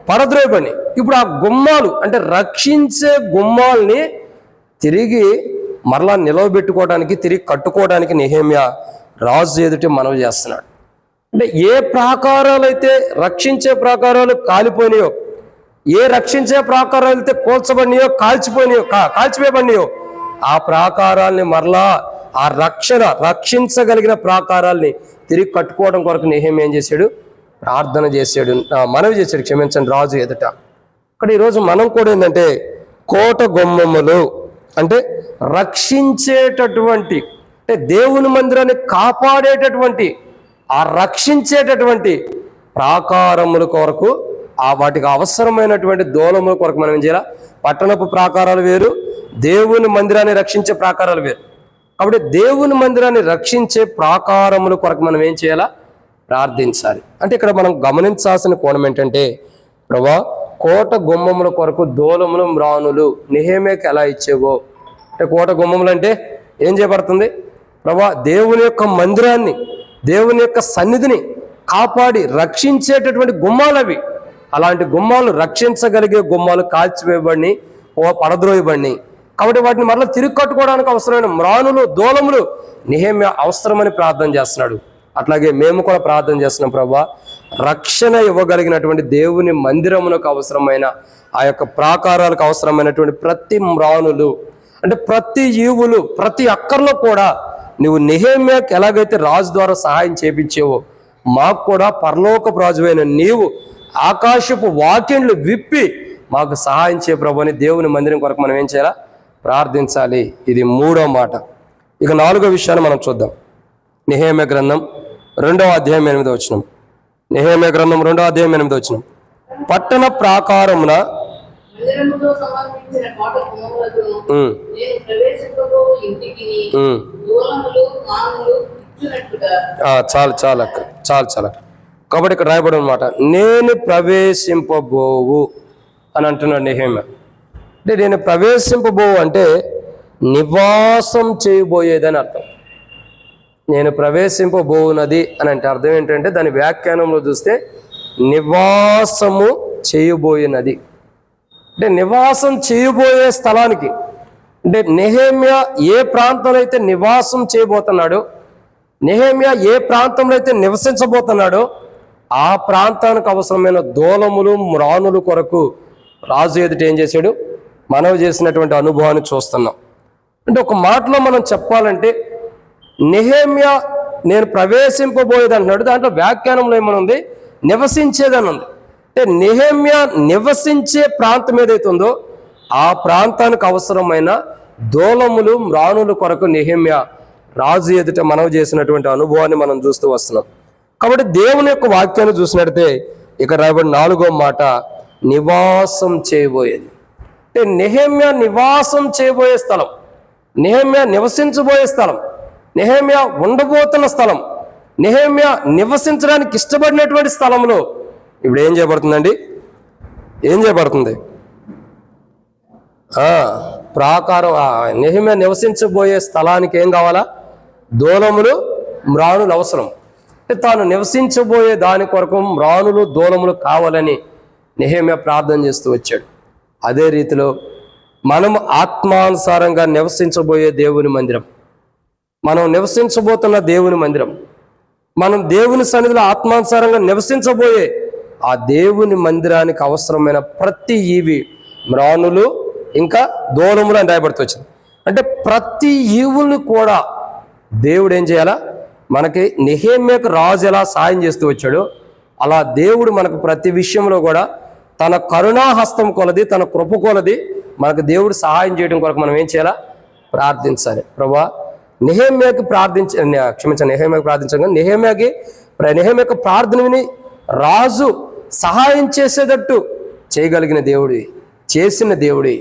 S1: పడద్రోయబడినాయి. ఇప్పుడు ఆ గుమ్మాలు అంటే రక్షించే గుమ్మాల్ని తిరిగి మరలా నిలవబెట్టుకోవడానికి, తిరిగి కట్టుకోవడానికి నెహెమ్యా రాజు ఎదుట మనవి చేస్తున్నాడు. అంటే ఏ ప్రాకారాలు అయితే రక్షించే ప్రాకారాలు కాలిపోయినాయో, ఏ రక్షించే ప్రాకారాలు అయితే కూల్చబడినాయో, కాల్చిపోయబడినాయో, ఆ ప్రాకారాల్ని మరలా ఆ రక్షించగలిగిన ప్రాకారాల్ని తిరిగి కట్టుకోవడం కొరకు నెహెమ్యా ఏం చేశాడు? ప్రార్థన చేశాడు, మనవి చేశాడు, క్షమించండి, రాజు ఎదుట. ఇక్కడ ఈరోజు మనం కూడా ఏంటంటే కోట గుమ్మములు అంటే రక్షించేటటువంటి, అంటే దేవుని మందిరాన్ని కాపాడేటటువంటి, ఆ రక్షించేటటువంటి ప్రాకారముల కొరకు, ఆ వాటికి అవసరమైనటువంటి దూలముల కొరకు మనం ఏం చేయాలి? పట్టణపు ప్రాకారాలు వేరు, దేవుని మందిరాన్ని రక్షించే ప్రాకారాలు వేరు. కాబట్టి దేవుని మందిరాన్ని రక్షించే ప్రాకారముల కొరకు మనం ఏం చేయాలా? ప్రార్థించాలి. అంటే ఇక్కడ మనం గమనించాల్సిన కోణం ఏంటంటే, ప్రభా కోట గుమ్మముల కొరకు దూలములు, మ్రానులు నెహెమ్యాకి ఎలా ఇచ్చేవో, అంటే కోట గుమ్మములు అంటే ఏం చేయబడుతుంది? ప్రభా దేవుని యొక్క మందిరాన్ని, దేవుని యొక్క సన్నిధిని కాపాడి రక్షించేటటువంటి గుమ్మాలు అవి. అలాంటి గుమ్మాలు, రక్షించగలిగే గుమ్మాలు కాల్చివేయబడి పడద్రోయబడి, కాబట్టి వాటిని మరలా తిరిగి కట్టుకోవడానికి అవసరమైన మ్రానులు, దూలములు నెహెమ్యా అవసరమని ప్రార్థన చేస్తున్నాడు. అట్లాగే మేము కూడా ప్రార్థన చేస్తున్నాం, ప్రభా రక్షణ ఇవ్వగలిగినటువంటి దేవుని మందిరమునకు అవసరమైన, ఆ యొక్క ప్రాకారాలకు అవసరమైనటువంటి ప్రతి మ్రానులు, అంటే ప్రతి ఈవులు, ప్రతి అక్కర్లో కూడా నువ్వు నెహెమ్యాకి ఎలాగైతే రాజు ద్వారా సహాయం చేపించేవో, మాకు కూడా పరలోకపు రాజువైన నీవు ఆకాశపు వాక్యంలు విప్పి మాకు సహాయం చేయ ప్రభు అని దేవుని మందిరం కొరకు మనం ఏం చేయాలా? ప్రార్థించాలి. ఇది 3వ మాట. ఇక 4వ విషయాన్ని మనం చూద్దాం. నెహెమ్యా గ్రంథం 2వ అధ్యాయం 8వ వచనం. నెహెమ్యా గ్రంథం 2వ అధ్యాయం 8వ వచనం. పట్టణ ప్రాకారమున చాలు. కాబట్టి ఇక్కడ రాయబడి అన్నమాట, నేను ప్రవేశింపబోవు అని అంటున్నాడు నెహెమ్యా. అంటే నేను ప్రవేశింపబో అంటే నివాసం చేయబోయేదని అర్థం. నేను ప్రవేశింపబోనది అని అంటే అర్థం ఏంటంటే దాని వ్యాఖ్యానంలో చూస్తే నివాసము చేయబోయినది. అంటే నివాసం చేయబోయే స్థలానికి, అంటే నెహెమ్యా ఏ ప్రాంతంలో అయితే నివాసం చేయబోతున్నాడో, నెహెమ్యా ఏ ప్రాంతంలో అయితే నివసించబోతున్నాడో ఆ ప్రాంతానికి అవసరమైన దూలములు మ్రానులు కొరకు రాజు ఎదుట ఏం చేశాడు, మనవి చేసినటువంటి అనుభవాన్ని చూస్తున్నాం. అంటే ఒక మాటలో మనం చెప్పాలంటే నెహెమ్యా నేను ప్రవేశింపబోయేది అంటున్నాడు, దాంట్లో వ్యాఖ్యానంలో ఏమనుంది, నివసించేదని ఉంది. అంటే నెహెమ్యా నివసించే ప్రాంతం ఏదైతే ఉందో ఆ ప్రాంతానికి అవసరమైన దూలములు మ్రానుల కొరకు నెహెమ్యా రాజు ఎదుట మనవి చేసినటువంటి అనుభవాన్ని మనం చూస్తూ వస్తున్నాం. కాబట్టి దేవుని యొక్క వాక్యాన్ని చూసినట్లయితే ఇక్కడ రాయబడిన 4వ మాట నివాసం చేయబోయేది. అంటే నెహెమ్యా నివాసం చేయబోయే స్థలం, నెహెమ్యా నివసించబోయే స్థలం, నెహెమ్యా ఉండబోతున్న స్థలం, నెహెమ్యా నివసించడానికి ఇష్టపడినటువంటి స్థలంలో ఇప్పుడు ఏం చేయబడుతుందండి, ఏం చేయబడుతుంది, ప్రాకారం. నెహెమ్యా నివసించబోయే స్థలానికి ఏం కావాలా, దూలములు మ్రానులు అవసరం. అంటే తాను నివసించబోయే దాని కొరకు మ్రానులు దూలములు కావాలని నెహెమ్యా ప్రార్థన చేస్తూ వచ్చాడు. అదే రీతిలో మనం ఆత్మానుసారంగా నివసించబోయే దేవుని మందిరం, మనం నివసించబోతున్న దేవుని మందిరం, మనం దేవుని సన్నిధిలో ఆత్మానుసారంగా నివసించబోయే ఆ దేవుని మందిరానికి అవసరమైన ప్రతి ఈవి మ్రానులు ఇంకా దూలములు అని రాయబడుతూ వచ్చింది. అంటే ప్రతి ఈవుల్ని కూడా దేవుడు ఏం చేయాలా, మనకి నెహెమ్యాకు రాజు ఎలా సాయం చేస్తూ వచ్చాడో అలా దేవుడు మనకు ప్రతి విషయంలో కూడా తన కరుణాహస్తం కొలది, తన కృప కొలది మనకు దేవుడు సహాయం చేయడం కొరకు మనం ఏం చేయాలా, ప్రార్థించాలి. ప్రభా నెహెమ్యాకి నెహెమ్యాకి ప్రార్థించగా నెహెమ్యాకి ప్రార్థన విని రాజు సహాయం చేసేటట్టు చేయగలిగిన దేవుడి, చేసిన దేవుడి.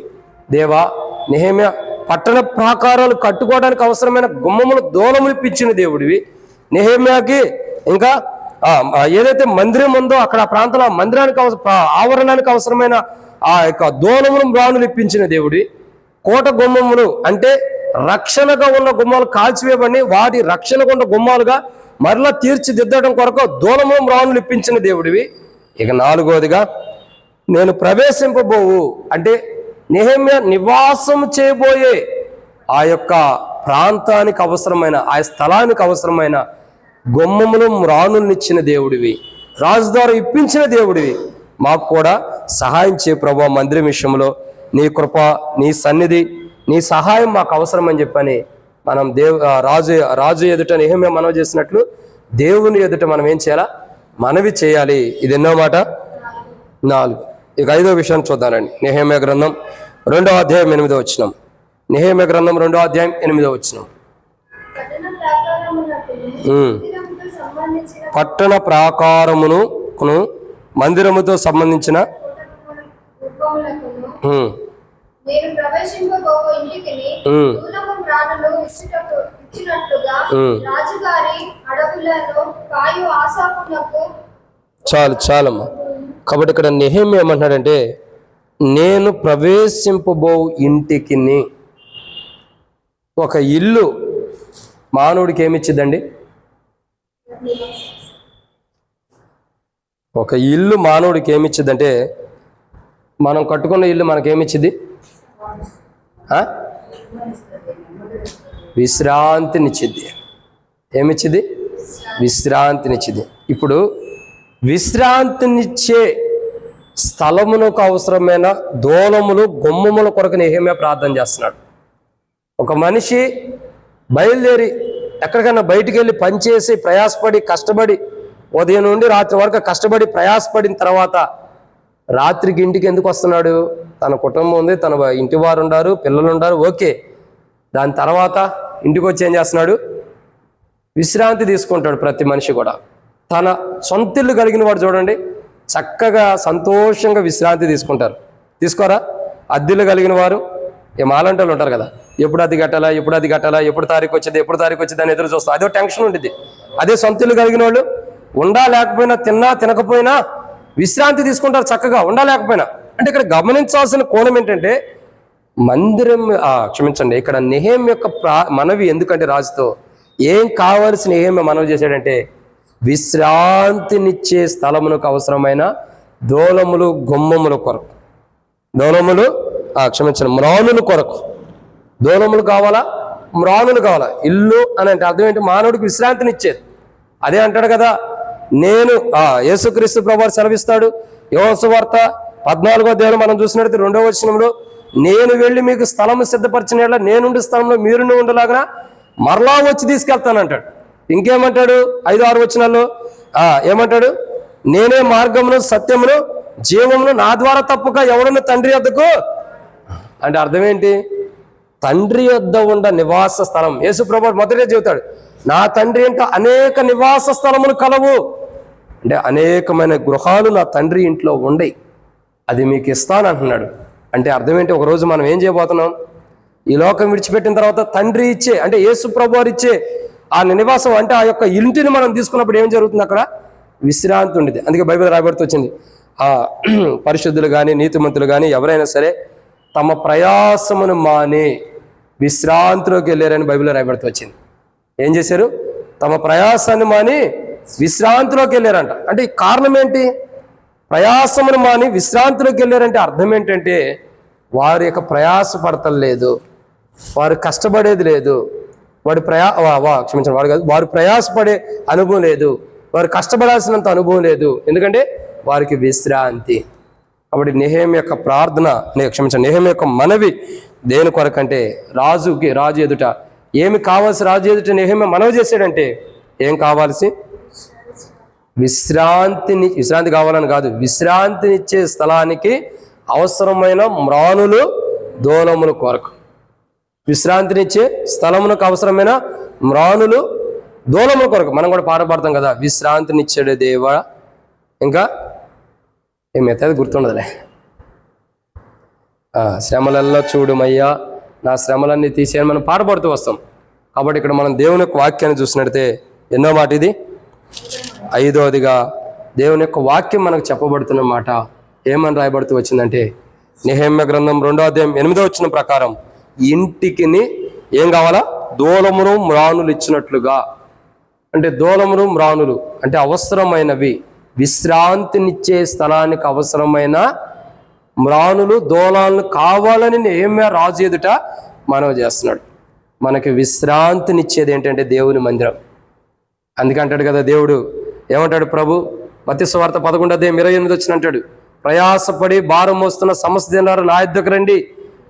S1: దేవా నెహెమ్యా పట్టణ ప్రాకారాలు కట్టుకోవడానికి అవసరమైన గుమ్మములు దూలములు ఇప్పించిన దేవుడివి. నెహెమ్యాకి ఇంకా ఏదైతే మందిరం ఉందో అక్కడ ఆ ప్రాంతంలో మందిరానికి ఆవరణానికి అవసరమైన ఆ యొక్క దూలములు మ్రానులు ఇప్పించిన దేవుడి. కోట గుమ్మములు అంటే రక్షణగా ఉన్న గుమ్మాలు కాల్చివేయబడి వాటి రక్షణగా ఉన్న గుమ్మాలుగా మరలా తీర్చిదిద్దడం కొరకు దూలములు మ్రానులు ఇప్పించిన దేవుడివి. ఇక 4వదిగా నేను ప్రవేశింపబోవు అంటే నెహెమ్యా నివాసం చేయబోయే ఆ యొక్క ప్రాంతానికి అవసరమైన, ఆ స్థలానికి అవసరమైన గుమ్మములు మ్రానుల్నిచ్చిన దేవుడివి, రాజు ద్వారా ఇప్పించిన దేవుడివి. మాకు కూడా సహాయం చేయ ప్రభా, మందిరం విషయంలో నీ కృప, నీ సన్నిధి, నీ సహాయం మాకు అవసరమని చెప్పని మనం రాజు ఎదుట నెహెమ్యా మనవి చేసినట్లు దేవుని ఎదుట మనం ఏం చేయాలా, మనవి చేయాలి. ఇది ఎన్నో మాట, 4. ఇక 5వ విషయాన్ని చూద్దానండి. నెహెమ్యా గ్రంథం 2వ అధ్యాయం 8వ వచనం. నెహెమ్యా గ్రంథం 2వ అధ్యాయం 8వ వచనం. పట్టణ ప్రాకారమును మందిరముతో సంబంధించిన
S2: నేను ప్రవేశింపబోవు ఇంటికిని దూలము మ్రానులు ఇచ్చినట్లుగా రాజుగారి అడవులలో కాయు ఆసాపునకు.
S1: చాలమ్మా. కాబట్టి ఇక్కడ నెహెమ్యా ఏమంటున్నాడంటే నేను ప్రవేశింపబో ఇంటికి. ఒక ఇల్లు మానవుడికి ఏమిచ్చిద్దండి, ఒక ఇల్లు మానవుడికి ఏమిచ్చిద్దంటే మనం కట్టుకున్న ఇల్లు మనకేమిచ్చిద్ది, విశ్రాంతినిచ్చిద్ది. ఏమిచ్చిద్ది, విశ్రాంతినిచ్చిద్ది. ఇప్పుడు విశ్రాంతినిచ్చే స్థలమునకు అవసరమైన దూలములు గుమ్మముల కొరకు నెహెమ్యా ప్రార్థన చేస్తున్నాడు. ఒక మనిషి బయలుదేరి ఎక్కడికైనా బయటికి వెళ్ళి పనిచేసి ప్రయాసపడి కష్టపడి ఉదయం నుండి రాత్రి వరకు కష్టపడి ప్రయాసపడిన తర్వాత రాత్రికి ఇంటికి ఎందుకు వస్తున్నాడు, తన కుటుంబం ఉంది, తన ఇంటి వారు ఉండారు, పిల్లలు ఉండారు, ఓకే. దాని తర్వాత ఇంటికి వచ్చి ఏం చేస్తున్నాడు, విశ్రాంతి తీసుకుంటాడు. ప్రతి మనిషి కూడా తన సొంతిల్లు కలిగిన వాడు చూడండి చక్కగా సంతోషంగా విశ్రాంతి తీసుకోరా. అద్దెలు కలిగిన వారు మాలంటలు ఉంటారు కదా, ఎప్పుడు అది కట్టాలా, ఎప్పుడు తారీఖు వచ్చింది అని ఎదురు చూస్తారు. అదో టెన్షన్ ఉంటుంది. అదే సొంతిల్లు కలిగిన వాళ్ళు ఉండా లేకపోయినా, తిన్నా తినకపోయినా విశ్రాంతి తీసుకుంటారు చక్కగా, ఉండా లేకపోయినా. అంటే ఇక్కడ గమనించాల్సిన కోణం ఏంటంటే మందిరం క్షమించండి, ఇక్కడ నెహెమ్యా యొక్క మనవి ఎందుకంటే రాజుతో ఏం కావాల్సిన నెహెమ్యా మనవి చేశాడంటే విశ్రాంతినిచ్చే స్థలమునకు అవసరమైన దూలములు గుమ్మముల కొరకు, దూలములు క్షమించండి మ్రానుల కొరకు. దూలములు కావాలా, మ్రానులు కావాలా. ఇల్లు అని అంటే అర్థం ఏంటి? మానవుడికి విశ్రాంతినిచ్చేది. అదే అంటాడు కదా, నేను యేసుక్రీస్తు ప్రభువు సెలవిస్తాడు యోహాను సువార్త 14వ అధ్యాయం మనం చూసినట్టు 2వ వచనంలో, నేను వెళ్ళి మీకు స్థలము సిద్ధపరిచిన యెడల నేనుండి స్థలంలో మీరు ఉండలాగా మరలా వచ్చి తీసుకెళ్తానంటాడు. ఇంకేమంటాడు 5-6 వచనాల్లో ఏమంటాడు? నేనే మార్గమును సత్యమును జీవమును, నా ద్వారా తప్పక ఎవడన్నా తండ్రి వద్దకు. అంటే అర్థం ఏంటి? తండ్రి వద్ద ఉన్న నివాస స్థలం. యేసు ప్రభువు మొదటే చెబుతాడు, నా తండ్రి అంటే అనేక నివాస స్థలములు కలవు. అంటే అనేకమైన గృహాలు నా తండ్రి ఇంట్లో ఉండయి, అది మీకు ఇస్తాను అంటున్నాడు. అంటే అర్థం ఏంటి? ఒకరోజు మనం ఏం చేయబోతున్నాం? ఈ లోకం విడిచిపెట్టిన తర్వాత తండ్రి ఇచ్చే, అంటే యేసు ప్రభువు ఇచ్చే ఆ నివాసం, అంటే ఆ యొక్క ఇంటిని మనం తీసుకున్నప్పుడు ఏం జరుగుతుంది? అక్కడ విశ్రాంతి ఉండేది. అందుకే బైబిల్ రాయబడుతూ వచ్చింది, పరిశుద్ధులు కానీ నీతిమంతులు కానీ ఎవరైనా సరే తమ ప్రయాసమును మాని విశ్రాంతిలోకి వెళ్ళారని బైబిల్లో రాయబడుతూ వచ్చింది. ఏం చేశారు? తమ ప్రయాసాన్ని మాని విశ్రాంతిలోకి వెళ్ళారంట. అంటే ఈ కారణం ఏంటి? ప్రయాసమును మాని విశ్రాంతిలోకి వెళ్ళారంటే అర్థం ఏంటంటే వారి యొక్క ప్రయాస పడతలేదు, వారు కష్టపడేది లేదు, క్షమించండి వాడు కాదు, వారు ప్రయాసపడే అనుభవం లేదు, వారు కష్టపడాల్సినంత అనుభవం లేదు. ఎందుకంటే వారికి విశ్రాంతి. కాబట్టి నెహెమ్యా యొక్క ప్రార్థన, నెహెమ్యా యొక్క మనవి దేని కొరకంటే రాజు ఎదుట ఏమి కావాల్సి, రాజు ఎదుట నెహెమ్యా మనవి చేశాడంటే ఏం కావాల్సి? విశ్రాంతి కావాలని కాదు, విశ్రాంతినిచ్చే స్థలానికి అవసరమైన మ్రానులు దూలముల కొరకు. విశ్రాంతినిచ్చే స్థలమునకు అవసరమైన మ్రానులు దూలముల కొరకు. మనం కూడా పాట పాడతాం కదా, విశ్రాంతినిచ్చాడు దేవా. ఇంకా ఏమైతే గుర్తుండదులే, శ్రమలలో చూడుమయ్యా నా శ్రమలన్నీ తీసేయని మనం పాట పాడుతూ వస్తాం. కాబట్టి ఇక్కడ మనం దేవుని యొక్క వాక్యాన్ని చూసినట్టే ఎన్నో మాట ఇది 5వదిగా దేవుని యొక్క వాక్యం మనకు చెప్పబడుతున్న మాట ఏమని రాయబడుతూ వచ్చిందంటే నెహెమ్యా గ్రంథం 2వ అధ్యాయం 8వ వచనం ప్రకారం ఇంటికి ఏం కావాలా? దూలమును మ్రానులు ఇచ్చినట్లుగా. అంటే దూలమును మ్రానులు అంటే అవసరమైనవి, విశ్రాంతినిచ్చే స్థలానికి అవసరమైన మ్రానులు దూలాలను కావాలని నెహెమ్యా రాజు ఎదుట మనవి చేస్తున్నాడు. మనకి విశ్రాంతినిచ్చేది ఏంటంటే దేవుని మందిరం. అందుకంటాడు కదా దేవుడు, ఏమంటాడు ప్రభు? మత్తయి సువార్త 11వ అధ్యాయం 28 వచ్చిన అంటాడు, ప్రయాసపడి భారం మోస్తున్న సమస్త జనులారా నా యొద్దకు రండి,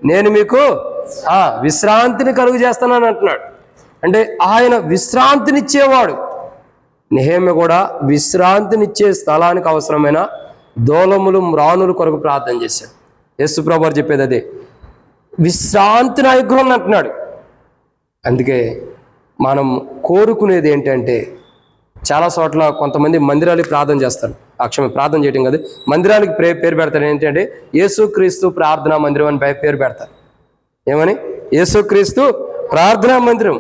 S1: నేను మీకు విశ్రాంతిని కలుగు చేస్తానని అంటున్నాడు. అంటే ఆయన విశ్రాంతినిచ్చేవాడు. నెహెమ్యా కూడా విశ్రాంతినిచ్చే స్థలానికి అవసరమైన దూలములు మ్రానులు కొరకు ప్రార్థన చేశాడు. యేసు ప్రభువు చెప్పేది అదే, విశ్రాంతి నాయకులు అంటున్నాడు. అందుకే మనం కోరుకునేది ఏంటంటే చాలా చోట్ల కొంతమంది మందిరాలకి ప్రార్థన చేస్తారు. ప్రార్థన చేయటం కాదు, మందిరానికి పేరు పెడతారు. ఏంటంటే యేసుక్రీస్తు ప్రార్థనా మందిరం అని పేరు పెడతారు. ఏమని? యేసుక్రీస్తు ప్రార్థనా మందిరం.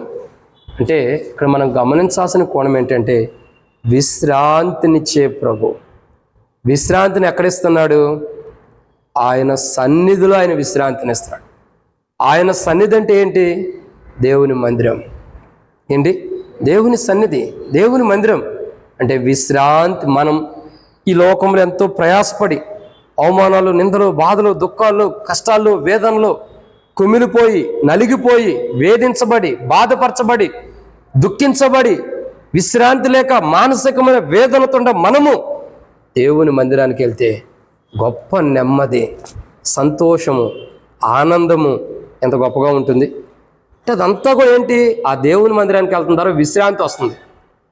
S1: అంటే ఇక్కడ మనం గమనించాల్సిన కోణం ఏంటంటే విశ్రాంతినిచ్చే ప్రభు. విశ్రాంతిని ఎక్కడిస్తున్నాడు? ఆయన సన్నిధిలో ఆయన విశ్రాంతినిస్తాడు. ఆయన సన్నిధి అంటే ఏంటి? దేవుని మందిరం. ఏంటి? దేవుని సన్నిధి, దేవుని మందిరం అంటే విశ్రాంతి. మనం ఈ లోకంలో ఎంతో ప్రయాసపడి అవమానాలు, నిందలు, బాధలు, దుఃఖాలు, కష్టాలు, వేదనలు కుమిలిపోయి, నలిగిపోయి, వేధించబడి, బాధపరచబడి, దుఃఖించబడి, విశ్రాంతి లేక మానసికమైన వేదనతో మనము దేవుని మందిరానికి వెళ్తే గొప్ప నెమ్మది, సంతోషము, ఆనందము ఎంత గొప్పగా ఉంటుంది. అంటే అదంతా కూడా ఏంటి? ఆ దేవుని మందిరానికి వెళ్తున్న తర్వాత విశ్రాంతి వస్తుంది.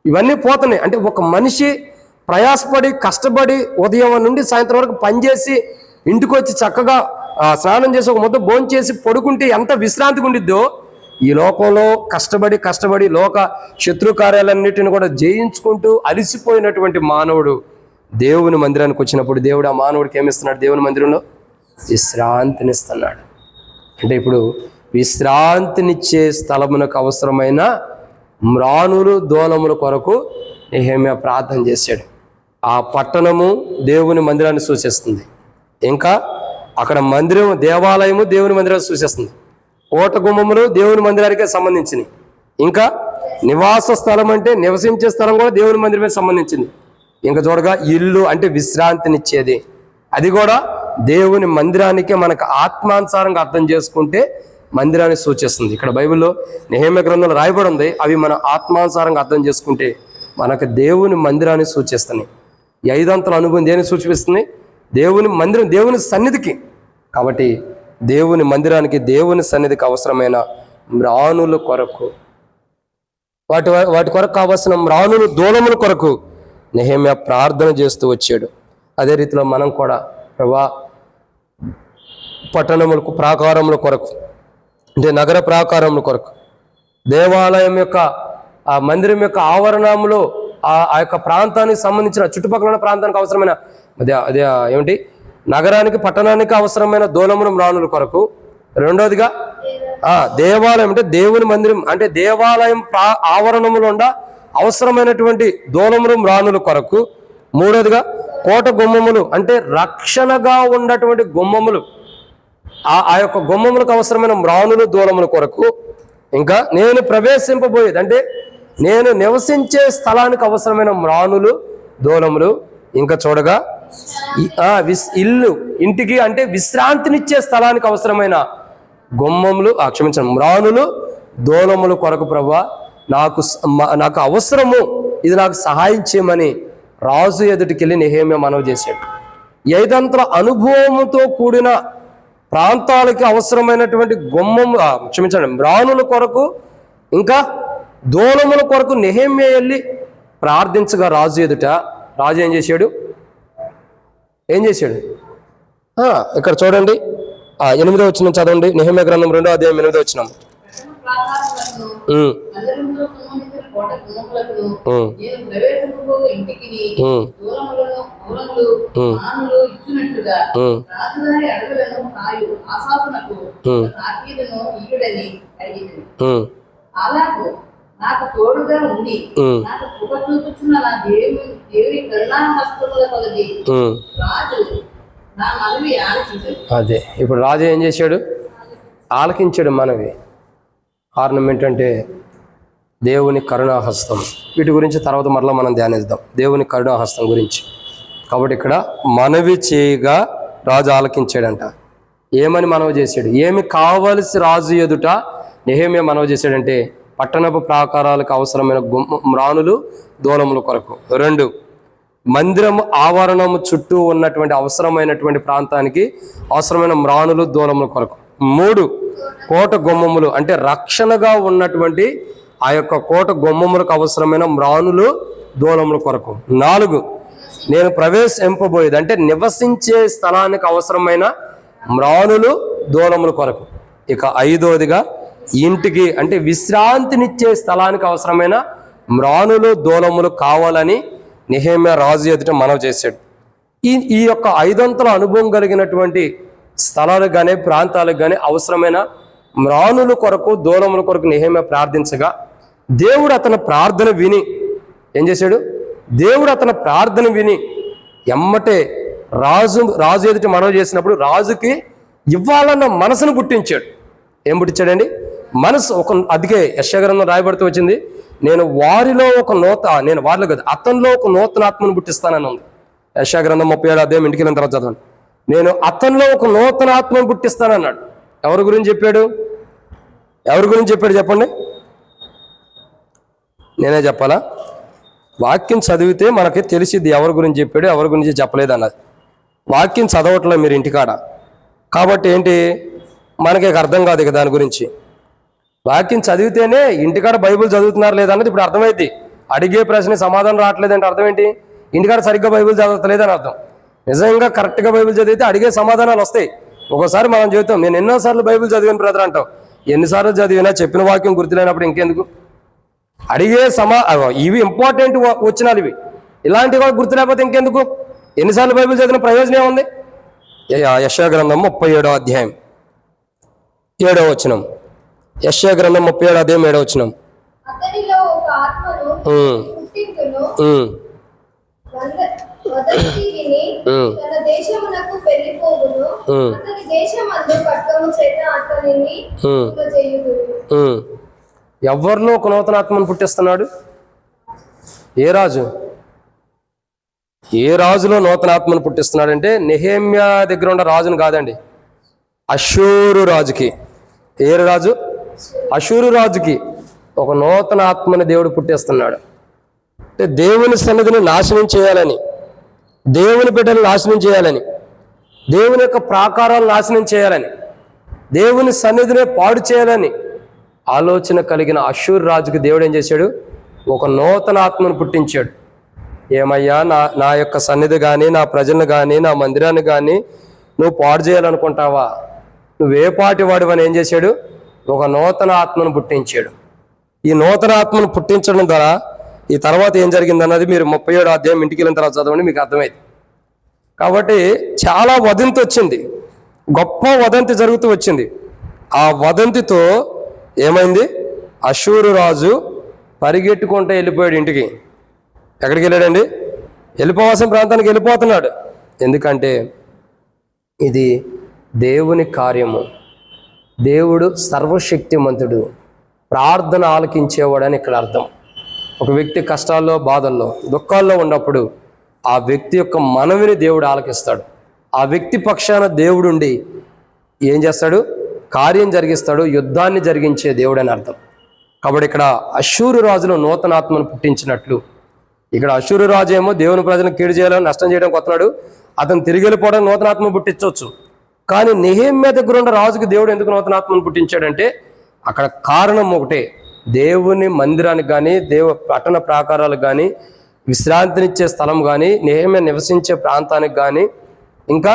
S1: ఇవన్నీ పోతున్నాయి. అంటే ఒక మనిషి ప్రయాసపడి కష్టపడి ఉదయం నుండి సాయంత్రం వరకు పనిచేసి ఇంటికి వచ్చి చక్కగా స్నానం చేసి ఒక ముద్ద భోంచేసి పడుకుంటే ఎంత విశ్రాంతిగా ఉండిద్దో, ఈ లోకంలో కష్టపడి లోక శత్రు కార్యాలన్నిటిని కూడా జయించుకుంటూ అలిసిపోయినటువంటి మానవుడు దేవుని మందిరానికి వచ్చినప్పుడు దేవుడు ఆ మానవుడికి ఏమిస్తున్నాడు? దేవుని మందిరంలో విశ్రాంతినిస్తున్నాడు. అంటే ఇప్పుడు విశ్రాంతినిచ్చే స్థలమునకు అవసరమైన మ్రానులు దూలముల కొరకు నెహెమ్యా ప్రార్థన చేశాడు. ఆ పట్టణము దేవుని మందిరాన్ని సూచిస్తుంది. ఇంకా అక్కడ మందిరం, దేవాలయము దేవుని మందిరాన్ని సూచిస్తుంది. కోట గుమ్మములు దేవుని మందిరానికే సంబంధించినవి. ఇంకా నివాస స్థలం అంటే నివసించే స్థలం కూడా దేవుని మందిరమే సంబంధించింది. ఇంకా చూడగా ఇల్లు అంటే విశ్రాంతినిచ్చేది, అది కూడా దేవుని మందిరానికే మనకు ఆత్మానుసారంగా అర్థం చేసుకుంటే మందిరాన్ని సూచిస్తుంది. ఇక్కడ బైబిల్లో నెహెమ్యా గ్రంథంలో రాయబడి ఉంది. అవి మన ఆత్మానుసారంగా అర్థం చేసుకుంటే మనకు దేవుని మందిరాన్ని సూచిస్తున్నాయి. ఈ 5 అంతల అనుభవం దేని సూచిస్తుంది? దేవుని మందిరం, దేవుని సన్నిధికి. కాబట్టి దేవుని మందిరానికి, దేవుని సన్నిధికి అవసరమైన మ్రాణుల కొరకు, వాటి కొరకు కావలసిన మ్రాణులు, దూలముల కొరకు నెహెమ్యా ప్రార్థన చేస్తూ వచ్చాడు. అదే రీతిలో మనం కూడా ప్రభా పట్టణములకు ప్రాకారముల కొరకు, అంటే నగర ప్రాకారముల కొరకు, దేవాలయం యొక్క ఆ మందిరం యొక్క ఆవరణంలో ఆ యొక్క ప్రాంతానికి సంబంధించిన చుట్టుపక్కల ఉన్న ప్రాంతానికి అవసరమైన అదే ఏమిటి నగరానికి, పట్టణానికి అవసరమైన దూలములు, మ్రాణుల కొరకు. రెండవదిగా దేవాలయం అంటే దేవుని మందిరం, అంటే దేవాలయం ఆవరణములో ఉండ అవసరమైనటువంటి దూలములు, మ్రాణుల కొరకు. మూడవదిగా కోట గుమ్మములు, అంటే రక్షణగా ఉన్నటువంటి గుమ్మములు, ఆ యొక్క గుమ్మములకు అవసరమైన మ్రాణులు, దూలముల కొరకు. ఇంకా నేను ప్రవేశింపబోయేది, అంటే నేను నివసించే స్థలానికి అవసరమైన మ్రాణులు, దూలములు. ఇంకా చూడగా ఇల్లు, ఇంటికి అంటే విశ్రాంతినిచ్చే స్థలానికి అవసరమైన గుమ్మములు, క్షమించండి, మ్రాణులు, దూలములు కొరకు ప్రభువా నాకు అవసరము, ఇది నాకు సహాయం చేయమని రాజు ఎదుటికి వెళ్ళి నెహెమ్యా మనవి చేశాడు. 5 అంతల అనుభవముతో కూడిన ప్రాంతాలకి అవసరమైనటువంటి గుమ్మము, క్షమించండి, మ్రాణుల కొరకు ఇంకా దూలముల కొరకు నెహెమ్యా వెళ్ళి ప్రార్థించగా రాజు ఎదుట రాజు ఏం చేశాడు? ఇక్కడ చూడండి, 8వ వచనం చదవండి. నెహెమ్యా గ్రంథం 2వ అధ్యాయం 8వ వచనం.
S3: నాకు తోడుగా ఉండి నాకు కృప చూపుచున్న నా దేవుని కరుణాహస్తముల కొలది రాజు నా మనవి ఆలకించాడు.
S1: అదే ఇప్పుడు రాజు ఏం చేశాడు? ఆలకించాడు మనవి. కారణం ఏంటంటే దేవుని కరుణాహస్తం. వీటి గురించి తర్వాత మరలా మనం ధ్యానిద్దాం, దేవుని కరుణాహస్తం గురించి. కాబట్టి ఇక్కడ మనవి చేయగా రాజు ఆలకించాడంట. ఏమని మనవి చేశాడు? ఏమి కావలసి రాజు ఎదుట నెహెమ్యా మనవి చేశాడంటే పట్టణపు ప్రాకారాలకు అవసరమైన మ్రాణులు, దూలముల కొరకు. 2 మందిరము ఆవరణము చుట్టూ ఉన్నటువంటి అవసరమైనటువంటి ప్రాంతానికి అవసరమైన మ్రాణులు, దూలముల కొరకు. 3 కోట గుమ్మములు, అంటే రక్షణగా ఉన్నటువంటి ఆ యొక్క కోట గుమ్మములకు అవసరమైన మ్రాణులు, దూలముల కొరకు. 4 నేను ప్రవేశింపబోయేది, అంటే నివసించే స్థలానికి అవసరమైన మ్రాణులు, దూలముల కొరకు. ఇక 5వదిగా ఇంటికి, అంటే విశ్రాంతినిచ్చే స్థలానికి అవసరమైన మ్రాణులు, దూలములు కావాలని నెహెమ్యా రాజు ఎదుట మనవి చేశాడు. ఈ యొక్క 5 అంతల అనుభవం కలిగినటువంటి స్థలాలకు కానీ ప్రాంతాలకు కానీ అవసరమైన మ్రాణుల కొరకు, దూలముల కొరకు నెహెమ్యా ప్రార్థించగా దేవుడు అతని ప్రార్థన విని ఏం చేశాడు? దేవుడు అతని ప్రార్థన విని ఎమ్మటే రాజు ఎదుట మనవి చేసినప్పుడు రాజుకి ఇవ్వాలన్న మనసును పుట్టించాడు. ఏం పుట్టించాడండి? మనసు. అందుకే యెషయా గ్రంథం రాయబడుతూ వచ్చింది, నేను వారిలో నేను వారిలో కాదు అతనిలో ఒక నూతనాత్మను పుట్టిస్తానని ఉంది. యెషయా గ్రంథం 37వ అధ్యాయం ఇంటికి వెళ్ళిన తర్వాత చదవండి. నేను అతనిలో ఒక నూతనాత్మను పుట్టిస్తానన్నాడు. ఎవరి గురించి చెప్పాడు? చెప్పండి, నేనే చెప్పాలా? వాక్యం చదివితే మనకి తెలిసిద్ది ఎవరి గురించి చెప్పాడు, ఎవరి గురించి చెప్పలేదు అన్నది. వాక్యం చదవట్లేదు మీరు ఇంటికాడ, కాబట్టి ఏంటి మనకి అర్థం కాదు ఇక దాని గురించి. వాక్యం చదివితేనే ఇంటికాడ బైబిల్ చదువుతున్నారు లేదన్నది ఇప్పుడు అర్థమైంది. అడిగే ప్రశ్న సమాధానం రావట్లేదంటే అర్థం ఏంటి? ఇంటికాడ సరిగ్గా బైబిల్ చదవట్లేదని అర్థం. నిజంగా కరెక్ట్గా బైబిల్ చదివితే అడిగే సమాధానాలు వస్తాయి. ఒకసారి మనం చెబుతాం, నేను ఎన్నోసార్లు బైబిల్ చదివాను బ్రదర్ అంటాం. ఎన్నిసార్లు చదివినా చెప్పిన వాక్యం గుర్తులేనప్పుడు ఇంకెందుకు? అడిగే ఇవి ఇంపార్టెంట్ వచనాలు ఇవి. ఇలాంటివి కూడా గుర్తు లేకపోతే ఇంకెందుకు? ఎన్నిసార్లు బైబిల్ చదివిన ప్రయోజనం ఏముంది? యెషయా గ్రంథం 37వ అధ్యాయం 7వ వచనం. యెషయా గ్రంథం 37వ అధ్యాయం 7వ వచనం.
S2: అతనిలో ఒక ఆత్మను పుట్టింతును వదలికి విని తన దేశమునకు వెళ్ళిపోవును. అతని దేశమందు ఖడ్గము చేత అతనిని చేయుదురు.
S1: ఎవరిలో ఒక నూతన ఆత్మను పుట్టిస్తున్నాడు? ఏ రాజు? ఏ రాజులో నూతన ఆత్మను పుట్టిస్తున్నాడంటే నెహెమ్యా దగ్గర ఉన్న రాజును కాదండి, అష్షూరు రాజుకి. ఏ రాజు? అష్షూరు రాజుకి ఒక నూతన ఆత్మని దేవుడు పుట్టిస్తున్నాడు. అంటే దేవుని సన్నిధిని నాశనం చేయాలని, దేవుని బిడ్డలు నాశనం చేయాలని, దేవుని యొక్క ప్రాకారాలు నాశనం చేయాలని, దేవుని సన్నిధిని పాడు చేయాలని ఆలోచన కలిగిన అష్షూరు రాజుకి దేవుడు ఏం చేశాడు? ఒక నూతన ఆత్మను పుట్టించాడు. ఏమయ్యా, నా యొక్క సన్నిధి కానీ, నా ప్రజలను కానీ, నా మందిరాన్ని కానీ నువ్వు పాడు చేయాలనుకుంటావా? నువ్వే పాటి వాడివని ఏం చేశాడు? ఒక నూతన ఆత్మను పుట్టించాడు. ఈ నూతన ఆత్మను పుట్టించడం ద్వారా ఈ తర్వాత ఏం జరిగిందన్నది మీరు 37వ అధ్యాయం ఇంటికి వెళ్ళిన తర్వాత చదవండి, మీకు అర్థమైంది. కాబట్టి చాలా వదంతి వచ్చింది, గొప్ప వదంతి జరుగుతూ వచ్చింది. ఆ వదంతితో ఏమైంది? అష్షూరు రాజు పరిగెట్టుకుంటూ వెళ్ళిపోయాడు ఇంటికి. ఎక్కడికి వెళ్ళాడండి? వెళ్ళిపోవాల్సిన ప్రాంతానికి వెళ్ళిపోతున్నాడు. ఎందుకంటే ఇది దేవుని కార్యము. దేవుడు సర్వశక్తిమంతుడు, ప్రార్థన ఆలకించేవాడని ఇక్కడ అర్థం. ఒక వ్యక్తి కష్టాల్లో, బాధల్లో, దుఃఖాల్లో ఉన్నప్పుడు ఆ వ్యక్తి యొక్క మనవిని దేవుడు ఆలకిస్తాడు. ఆ వ్యక్తి పక్షాన దేవుడుండి ఏం చేస్తాడు? కార్యం జరిగిస్తాడు, యుద్ధాన్ని జరిగించే దేవుడు అని అర్థం. కాబట్టి ఇక్కడ అష్షూరు రాజులో నూతన ఆత్మను పుట్టించినట్లు ఇక్కడ అష్షూరు రాజు ఏమో దేవుని ప్రజలను కీడు చేయాలని, నష్టం చేయడానికి వస్తున్నాడు. అతను తిరిగి వెళ్ళిపోవడానికి నూతన ఆత్మను పుట్టించవచ్చు. కానీ నెహెమ్యా దగ్గర ఉన్న రాజుకి దేవుడు ఎందుకు నూతన ఆత్మను పుట్టించాడంటే అక్కడ కారణం ఒకటే, దేవుని మందిరానికి కానీ, పట్టణ ప్రాకారాలకు కానీ, విశ్రాంతినిచ్చే స్థలం కానీ, నెహెమ్యా నివసించే ప్రాంతానికి కానీ, ఇంకా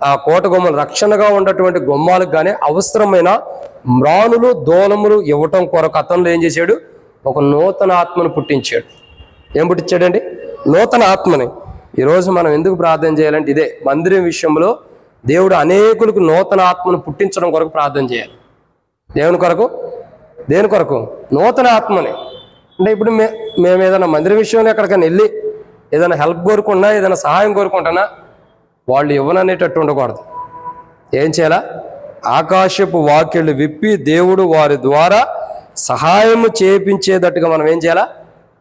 S1: ఆ కోట గుమ్మలు రక్షణగా ఉన్నటువంటి గుమ్మాలకు కానీ అవసరమైన మ్రానులు, దూలములు ఇవ్వటం కొరకు అతనిలో ఏం చేశాడు? ఒక నూతన ఆత్మను పుట్టించాడు. ఏం పుట్టించాడండి? నూతన ఆత్మని. ఈరోజు మనం ఎందుకు ప్రార్థన చేయాలంటే ఇదే, మందిరం విషయంలో దేవుడు అనేకులకు నూతన ఆత్మను పుట్టించడం కొరకు ప్రార్థన చేయాలి. దేవుని కొరకు, దేని కొరకు? నూతన ఆత్మని. అంటే ఇప్పుడు మేము ఏదైనా మందిరం విషయంలో ఎక్కడికైనా వెళ్ళి ఏదైనా హెల్ప్ కోరుకున్నా, ఏదైనా సహాయం కోరుకుంటున్నా వాళ్ళు ఇవ్వననేటట్టు ఉండకూడదు. ఏం చేయాలా? ఆకాశపు వాక్యలు విప్పి దేవుడు వారి ద్వారా సహాయము చేయించేటట్టుగా మనం ఏం చేయాలా?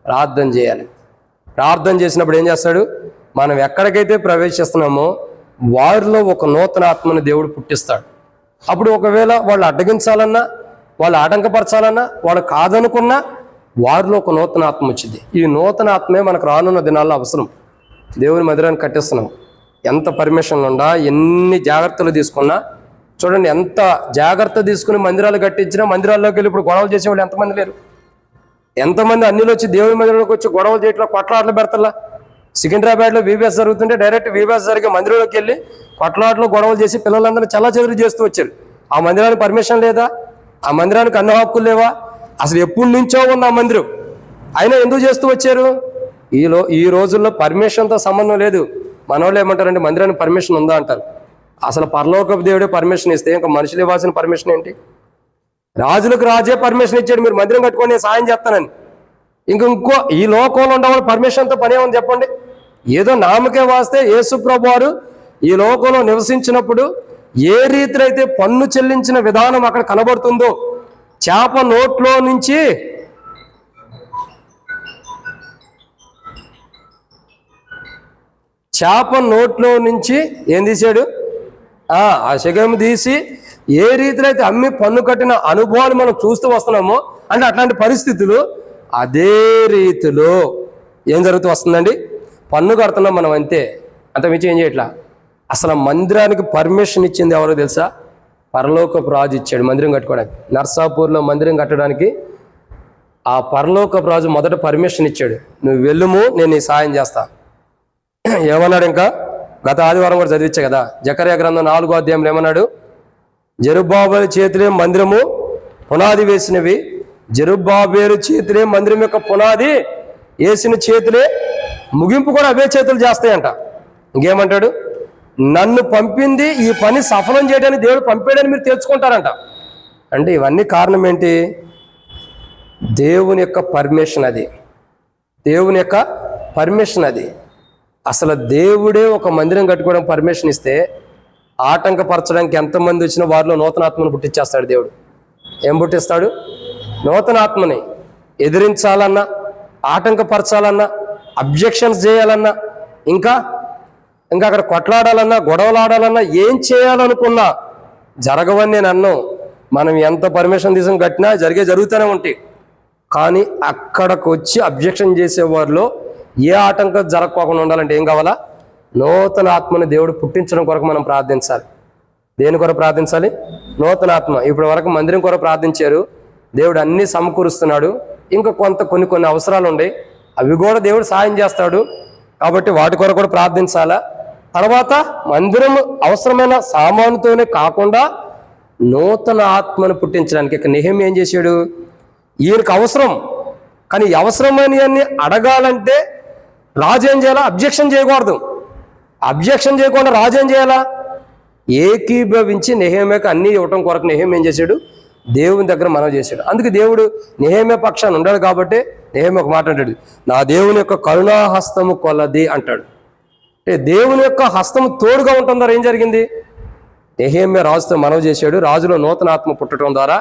S1: ప్రార్థన చేయాలి. ప్రార్థన చేసినప్పుడు ఏం చేస్తాడు? మనం ఎక్కడికైతే ప్రవేశిస్తున్నామో వారిలో ఒక నూతన ఆత్మని దేవుడు పుట్టిస్తాడు. అప్పుడు ఒకవేళ వాళ్ళు అడ్డగించాలన్నా, వాళ్ళు ఆటంకపరచాలన్నా, వాళ్ళు కాదనుకున్నా వారిలో ఒక నూతన ఆత్మ వచ్చింది. ఈ నూతన ఆత్మే మనకు రానున్న దినాల్లో అవసరం. దేవుని మందిరాన్ని కట్టిస్తున్నాం, ఎంత పర్మిషన్లు ఉండా, ఎన్ని జాగ్రత్తలు తీసుకున్నా, చూడండి ఎంత జాగ్రత్త తీసుకుని మందిరాలు కట్టించినా మందిరాల్లోకి వెళ్ళి ఇప్పుడు గొడవలు చేసేవాళ్ళు ఎంతమంది లేరు? ఎంతమంది అన్నిలో వచ్చి దేవుని మందిరంలోకి వచ్చి గొడవలు చేయట్లా, కొట్లాటలు పెడతలా. సికింద్రాబాద్లో వీబీఎస్ జరుగుతుంటే డైరెక్ట్ వీబీఎస్ జరిగే మందిరంలోకి వెళ్ళి కొట్లాటలు, గొడవలు చేసి పిల్లలందరినీ చల్లాచెదురు చేస్తూ వచ్చారు. ఆ మందిరానికి పర్మిషన్ లేదా? ఆ మందిరానికి అన్ని హక్కులు లేవా? అసలు ఎప్పటి నుంచో ఉన్న ఆ మందిరం, అయినా ఎందుకు చేస్తూ వచ్చారు? ఈ రోజుల్లో పర్మిషన్తో సంబంధం లేదు. మనోళ్ళు ఏమంటారంటే మందిరానికి పర్మిషన్ ఉందా అంటారు. అసలు పరలోకపు దేవుడే పర్మిషన్ ఇస్తే ఇంకా మనుషులు ఇవ్వాల్సిన పర్మిషన్ ఏంటి? రాజులకు రాజే పర్మిషన్ ఇచ్చాడు, మీరు మందిరం కట్టుకొని నేను సాయం చేస్తానని. ఇంకో ఈ లోకంలో ఉండేవాళ్ళు పర్మిషన్తో పని ఏమని చెప్పండి? ఏదో నామకే వాస్తే యేసు ప్రభువు వారు ఈ లోకంలో నివసించినప్పుడు ఏ రీతిలో అయితే పన్ను చెల్లించిన విధానం అక్కడ కనబడుతుందో, చేప నోట్లో నుంచి ఏం తీశాడు? ఆ శకము తీసి ఏ రీతిలో అయితే అమ్మి పన్ను కట్టిన అనుభవాలు మనం చూస్తూ వస్తున్నామో, అంటే అట్లాంటి పరిస్థితులు అదే రీతిలో ఏం జరుగుతూ వస్తుందండి? పన్ను కడుతున్నాం మనం, అంత మించి ఏం చేయట్లా. అసలు మందిరానికి పర్మిషన్ ఇచ్చింది ఎవరో తెలుసా? పరలోకపు రాజు ఇచ్చాడు మందిరం కట్టుకోవడానికి. నర్సాపూర్లో మందిరం కట్టడానికి ఆ పరలోకపు రాజు మొదట పర్మిషన్ ఇచ్చాడు. నువ్వు వెళ్ళుము, నేను నీ సాయం చేస్తా. ఏమన్నాడు? ఇంకా గత ఆదివారం కూడా చదివించా కదా, జకర్యా గ్రంథం 4వ అధ్యాయంలో ఏమన్నాడు? జెరుబ్బాబేలు చేతులే మందిరము పునాది వేసినవి, జెరుబ్బాబేలు చేతులే మందిరం యొక్క పునాది వేసిన చేతులే ముగింపు కూడా అవే చేతులు చేస్తాయంట. ఇంకేమంటాడు? నన్ను పంపింది ఈ పని సఫలం చేయడానికి దేవుడు పంపాడని మీరు తెలుసుకుంటారంట. అంటే ఇవన్నీ కారణం ఏంటి? దేవుని యొక్క పర్మిషన్. అది దేవుని యొక్క పర్మిషన్. అది అసలు దేవుడే ఒక మందిరం కట్టుకోవడానికి పర్మిషన్ ఇస్తే ఆటంకపరచడానికి ఎంతమంది వచ్చినా వారిలో నూతన ఆత్మను పుట్టించేస్తాడు దేవుడు. ఏం పుట్టిస్తాడు? నూతన ఆత్మని. ఎదిరించాలన్నా, ఆటంకపరచాలన్నా, అబ్జెక్షన్స్ చేయాలన్నా, ఇంకా అక్కడ కొట్లాడాలన్నా, గొడవలాడాలన్నా, ఏం చేయాలనుకున్నా జరగవని నేను అన్నాను. మనం ఎంత పర్మిషన్ తీసుకుని కట్టినా జరుగుతూనే ఉంటాయి. కానీ అక్కడికి వచ్చి అబ్జెక్షన్ చేసేవారిలో ఏ ఆటంకం జరగకోకుండా ఉండాలంటే ఏం కావాలా? నూతన ఆత్మని దేవుడు పుట్టించడం కొరకు మనం ప్రార్థించాలి. దేని కొరకు ప్రార్థించాలి? నూతన ఆత్మ. ఇప్పటి వరకు మందిరం కొరకు ప్రార్థించారు, దేవుడు అన్నీ సమకూరుస్తున్నాడు. ఇంకా కొన్ని అవసరాలు ఉన్నాయి, అవి కూడా దేవుడు సాయం చేస్తాడు. కాబట్టి వాటి కొరకు కూడా ప్రార్థించాలా. తర్వాత మందిరం అవసరమైన సామానుతోనే కాకుండా నూతన ఆత్మను పుట్టించడానికి ఇక నెహెమ్యా ఏం చేశాడు? ఈయనకు అవసరం, కానీ అవసరమని అన్ని అడగాలంటే రాజు ఏం చేయాలా? అబ్జెక్షన్ చేయకూడదు. అబ్జెక్షన్ చేయకుండా రాజు ఏం చేయాలా? ఏకీభవించి నెహెమ్యాకు అన్నీ ఇవ్వటం కొరకు నెహెమ్యా ఏం చేశాడు? దేవుని దగ్గర మనవి చేశాడు. అందుకే దేవుడు నెహెమ్యా పక్షాన్ని ఉండాడు కాబట్టి నెహెమ్యా ఒక మాట అంటాడు, నా దేవుని యొక్క కరుణాహస్తము కొలది అంటాడు. అంటే దేవుని యొక్క హస్తము తోడుగా ఉండటం ద్వారా ఏం జరిగింది? నెహెమ్యా రాజుతో మనవి చేశాడు. రాజులో నూతన ఆత్మ పుట్టడం ద్వారా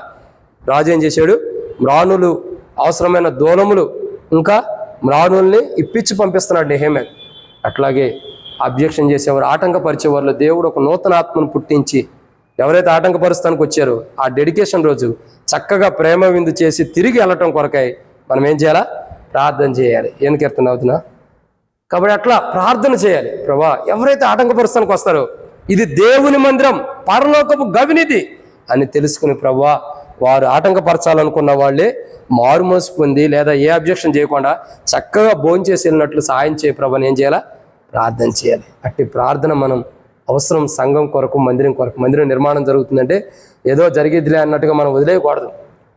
S1: రాజు ఏం చేశాడు? మ్రాణులు, అవసరమైన దూలములు, ఇంకా మ్రాణుల్ని ఇప్పించి పంపిస్తున్నాడు నెహెమ్యా. అట్లాగే అబ్జెక్షన్ చేసేవారు, ఆటంకపరిచేవాళ్ళు దేవుడు ఒక నూతన ఆత్మను పుట్టించి ఎవరైతే ఆటంకపరుస్తానికి వచ్చారో ఆ డెడికేషన్ రోజు చక్కగా ప్రేమ విందు చేసి తిరిగి వెళ్ళటం కొరకై మనం ఏం చేయాలా? ప్రార్థన చేయాలి. ఏం కీర్తన అవుతున్నా? కాబట్టి అట్లా ప్రార్థన చేయాలి. ప్రభా, ఎవరైతే ఆటంకపరుస్తానికి వస్తారో ఇది దేవుని మందిరం, పరలోకపు గవినిది అని తెలుసుకుని ప్రభా వారు ఆటంకపరచాలనుకున్న వాళ్ళే మారుమోసు పొంది లేదా ఏ అబ్జెక్షన్ చేయకుండా చక్కగా భోంచేసి వెళ్ళినట్లు సాయం చేయ ప్రభాని ఏం చేయాలా? ప్రార్థన చేయాలి. అట్టి ప్రార్థన మనం అవసరం. సంఘం కొరకు, మందిరం కొరకు. మందిరం నిర్మాణం జరుగుతుందంటే ఏదో జరిగేదిలే అన్నట్టుగా మనం వదిలేయకూడదు.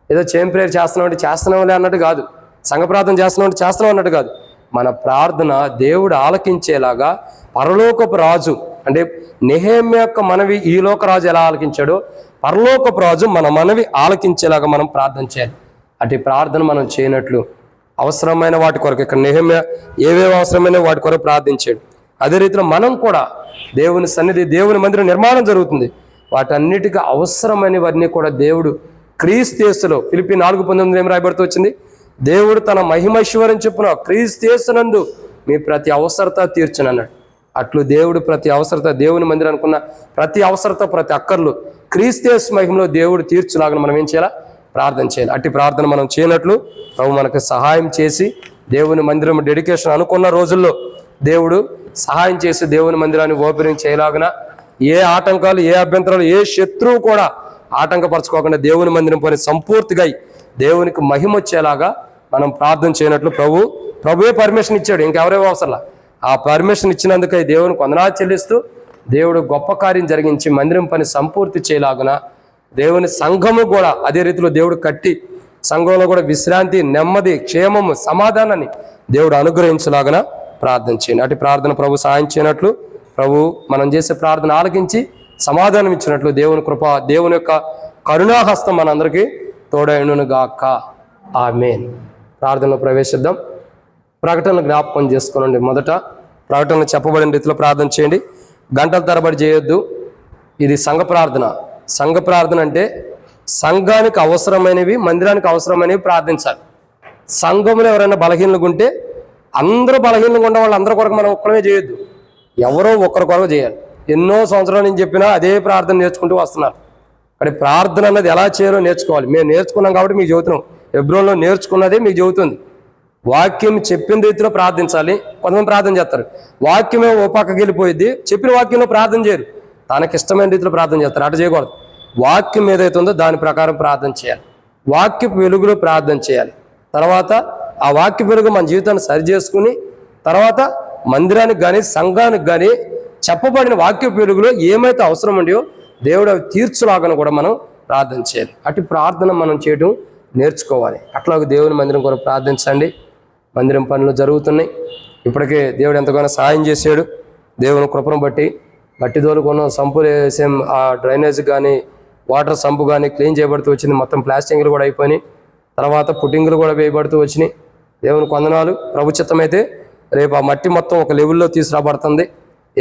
S1: ఏదో చేయం ప్రేయర్ చేస్తున్నామంటే చేస్తున్నాంలే అన్నట్టు కాదు, సంఘ ప్రార్థన చేస్తున్నామంటే చేస్తున్నాం అన్నట్టు కాదు. మన ప్రార్థన దేవుడు ఆలకించేలాగా పరలోకపు రాజు అంటే నెహెమ్యా యొక్క మనవి ఈ లోక రాజు ఎలా ఆలకించాడో పరలోకపు రాజు మన మనవి ఆలకించేలాగా మనం ప్రార్థన చేయాలి. అటు ప్రార్థన మనం చేయనట్లు అవసరమైన వాటి కొరకు, ఇక్కడ నెహెమ్యా ఏవేవి అవసరమైన వాటి కొరకు ప్రార్థించాడు. అదే రీతిలో మనం కూడా దేవుని సన్నిధి, దేవుని మందిరం నిర్మాణం జరుగుతుంది, వాటన్నిటికీ అవసరమైనవన్నీ కూడా దేవుడు క్రీస్తు యేసులో ఫిలిప్పీ 4:19 ఏం రాయబడుతూ వచ్చింది? దేవుడు తన మహిమైశ్వర్యం చొప్పున క్రీస్తు యేసునందు మీ ప్రతి అవసరత తీర్చునన్నాడు. అట్లు దేవుడు ప్రతి అవసరత, దేవుని మందిరం అనుకున్న ప్రతి అవసరత, ప్రతి అక్కర్లు క్రీస్తు యేసు మహిమలో దేవుడు తీర్చులాగా మనం ఏం చేయాలా? ప్రార్థన చేయాలి. అట్టి ప్రార్థన మనం చేయనట్లు ప్రభు మనకు సహాయం చేసి దేవుని మందిరం డెడికేషన్ అనుకున్న రోజుల్లో దేవుడు సహాయం చేసి దేవుని మందిరాన్ని ఓపెనింగ్ చేయలాగిన ఏ ఆటంకాలు, ఏ అభ్యంతరాలు, ఏ శత్రువు కూడా ఆటంకపరచుకోకుండా దేవుని మందిరం పని సంపూర్తిగా దేవునికి మహిమ వచ్చేలాగా మనం ప్రార్థన చేయనట్లు ప్రభువే పర్మిషన్ ఇచ్చాడు, ఇంకెవరేమో అవసరంలా. ఆ పర్మిషన్ ఇచ్చినందుకై దేవునికి వందనాలు చెల్లిస్తూ దేవుడు గొప్ప కార్యం జరిగించి మందిరం పని సంపూర్తి చేయలాగున దేవుని సంఘము కూడా అదే రీతిలో దేవుడు కట్టి సంఘంలో కూడా విశ్రాంతి, నెమ్మది, క్షేమము, సమాధానాన్ని దేవుడు అనుగ్రహించలాగన ప్రార్థన చేయండి. అటు ప్రార్థన ప్రభు సాయం చేయనట్లు ప్రభు మనం చేసే ప్రార్థన ఆలకించి సమాధానం ఇచ్చినట్లు దేవుని కృప, దేవుని యొక్క కరుణాహస్తం మనందరికీ తోడైనను గాక. ఆమేన్. ప్రార్థనలో ప్రవేశిద్దాం. ప్రకటనలు జ్ఞాపకం చేసుకోనండి. మొదట ప్రకటనలు చెప్పబడిన రీతిలో ప్రార్థన చేయండి. గంటల తరబడి చేయొద్దు. ఇది సంఘ ప్రార్థన. సంఘ ప్రార్థన అంటే సంఘానికి అవసరమైనవి, మందిరానికి అవసరమైనవి ప్రార్థించాలి. సంఘంలో ఎవరైనా బలహీనలుగా ఉంటే అందరూ బలహీనంగా ఉన్న వాళ్ళు అందరి కొరకు మనం ఒక్కడమే చేయొద్దు, ఎవరో ఒక్కరి కొరకు చేయాలి. ఎన్నో సంవత్సరాలు నేను చెప్పినా అదే ప్రార్థన నేర్చుకుంటూ వస్తున్నారు. కానీ ప్రార్థన అన్నది ఎలా చేయాలో నేర్చుకోవాలి. మేము నేర్చుకున్నాం కాబట్టి మీకు చెబుతున్నాం. హెబ్రోన్లో నేర్చుకున్నదే మీకు చెబుతుంది. వాక్యం చెప్పిన రీతిలో ప్రార్థించాలి. కొంతమంది ప్రార్థన చేస్తారు, వాక్యమే ఓ పక్కకి వెళ్ళిపోయింది, చెప్పిన వాక్యంలో ప్రార్థన చేయరు, తనకి ఇష్టమైన రీతిలో ప్రార్థన చేస్తారు. అటు చేయకూడదు. వాక్యం ఏదైతే ఉందో దాని ప్రకారం ప్రార్థన చేయాలి. వాక్యపు వెలుగులో ప్రార్థన చేయాలి. తర్వాత ఆ వాక్య వెలుగు మన జీవితాన్ని సరి చేసుకుని తర్వాత మందిరానికి కానీ సంఘానికి కానీ చెప్పబడిన వాక్య వెలుగులో ఏమైతే అవసరం ఉండయో దేవుడు అవి తీర్చులాగాను కూడా మనం ప్రార్థన చేయాలి. అటు ప్రార్థన మనం చేయడం నేర్చుకోవాలి. అట్లాగే దేవుని మందిరం కొరకు ప్రార్థించండి. మందిరం పనులు జరుగుతున్నాయి. ఇప్పటికే దేవుడు ఎంతగానో సహాయం చేశాడు. దేవుని కృపను బట్టి మట్టి దోలుకున్న సంపులు వేసే ఆ డ్రైనేజ్ కానీ వాటర్ సంపు కానీ క్లీన్ చేయబడుతూ వచ్చింది. మొత్తం ప్లాస్టింగ్లు కూడా అయిపోయినాయి. తర్వాత పుట్టింగ్లు కూడా వేయబడుతూ వచ్చినాయి. దేవునికి వందనాలు. ప్రభు చిత్తమైతే రేపు ఆ మట్టి మొత్తం ఒక లెవెల్లో తీసుకురాబడుతుంది.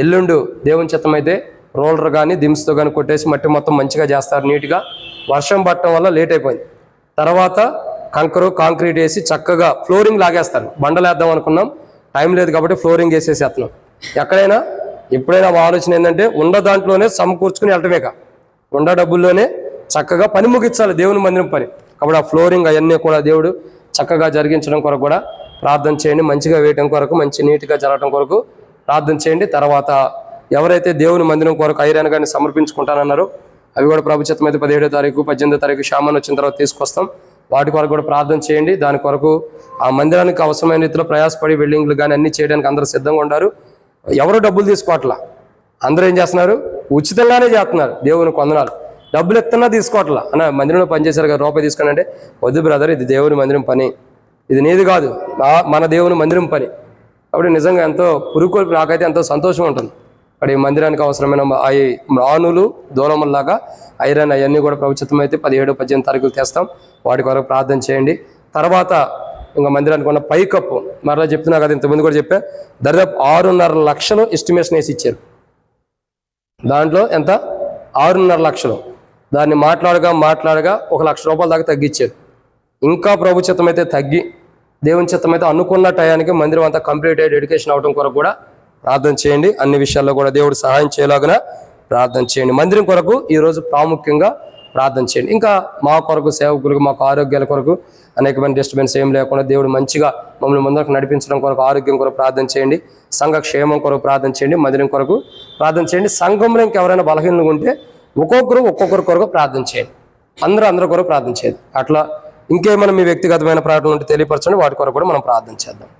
S1: ఎల్లుండు దేవుని చిత్తమైతే రోలర్ కానీ దిమ్స్తో కానీ కొట్టేసి మట్టి మొత్తం మంచిగా చేస్తారు నీట్గా. వర్షం పట్టడం వల్ల లేట్ అయిపోయింది. తర్వాత కాంక్రీట్ వేసి చక్కగా ఫ్లోరింగ్ లాగేస్తారు. బండలు వేద్దాం అనుకున్నాం, టైం లేదు కాబట్టి ఫ్లోరింగ్ వేసేసేస్తున్నాం. ఎక్కడైనా ఎప్పుడైనా మా ఆలోచన ఏంటంటే ఉన్న దాంట్లోనే సమకూర్చుకుని వెళ్ళటమేక, ఉన్న డబ్బుల్లోనే చక్కగా పని ముగించాలి దేవుని మందిరం పని. కాబట్టి ఆ ఫ్లోరింగ్ అవన్నీ కూడా దేవుడు చక్కగా జరిగించడం కొరకు కూడా ప్రార్థన చేయండి. మంచిగా వేయటం కొరకు, మంచి నీట్గా జరగడం కొరకు ప్రార్థన చేయండి. తర్వాత ఎవరైతే దేవుని మందిరం కొరకు ఐరన్ కానీ సమర్పించుకుంటానన్నారో అవి కూడా ప్రభు చిత్తం అయితే 17వ తారీఖు 18వ తారీఖు షామాన్ వచ్చిన తర్వాత తీసుకొస్తాం. వాటి కొరకు కూడా ప్రార్థన చేయండి. దాని కొరకు ఆ మందిరానికి అవసరమైన రీతిలో ప్రయాసపడి వెల్డింగ్లు కానీ అన్ని చేయడానికి అందరూ సిద్ధంగా ఉన్నారు. ఎవరు డబ్బులు తీసుకోవట్లా, అందరూ ఏం చేస్తున్నారు, ఉచితంగానే చేస్తున్నారు. దేవుని కొందనాలు. డబ్బులు ఎత్తన్నా తీసుకోవట్లా. అన్న మందిరంలో పనిచేశారు కదా, రూపాయి తీసుకోండి అంటే, వద్దు బ్రదర్, ఇది దేవుని మందిరం పని, ఇది నీది కాదు, మన దేవుని మందిరం పని. కాబట్టి నిజంగా ఎంతో పురుకొల్పి నాకైతే ఎంతో సంతోషం ఉంటుంది. అక్కడ ఈ మందిరానికి అవసరమైన అవి రాణులు దూలముల్లాగా ఐరన్ అవన్నీ కూడా ప్రభుత్వం అయితే 17, 18 తారీఖులు తెస్తాం. వాటి కొరకు ప్రార్థన చేయండి. తర్వాత ఇంకా మందిరానికి ఉన్న పైకప్పు మరలా చెప్తున్నా కదా, ఇంతకుముందు కూడా చెప్పా, దాదాపు 6.5 లక్షలు ఎస్టిమేషన్ వేసి ఇచ్చారు. దాంట్లో ఎంత, 6.5 లక్షలు. దాన్ని మాట్లాడగా 1 లక్ష రూపాయల దాకా తగ్గించారు. ఇంకా ప్రభు చిత్తం అయితే తగ్గి దేవుని చిత్తం అయితే అనుకున్న టయానికి మందిరం అంతా కంప్లీట్ అయ్యి డెడికేషన్ అవడం కొరకు కూడా ప్రార్థన చేయండి. అన్ని విషయాల్లో కూడా దేవుడు సహాయం చేయలాగున ప్రార్థన చేయండి. మందిరం కొరకు ఈరోజు ప్రాముఖ్యంగా ప్రార్థన చేయండి. ఇంకా మా కొరకు సేవకులకు, మాకు ఆరోగ్యాల కొరకు అనేకమైన డిస్టర్బెన్స్ ఏం లేకుండా దేవుడు మంచిగా మమ్మల్ని ముందుకు నడిపించడం కొరకు, ఆరోగ్యం కొరకు ప్రార్థన చేయండి. సంఘ క్షేమం కొరకు ప్రార్థన చేయండి. మందిరం కొరకు ప్రార్థన చేయండి. సంఘంలో ఇంకెవరైనా బలహీనంగా ఉంటే ఒక్కొక్కరు కొరకు ప్రార్థన చేయండి. అందరూ కొరకు ప్రార్థన చేయండి. అట్లా ఇంకేమైనా మీ వ్యక్తిగతమైన ప్రార్థనలు ఉంటే తెలియపరచండి. వాటి కొరకు కూడా మనం ప్రార్థన చేద్దాం.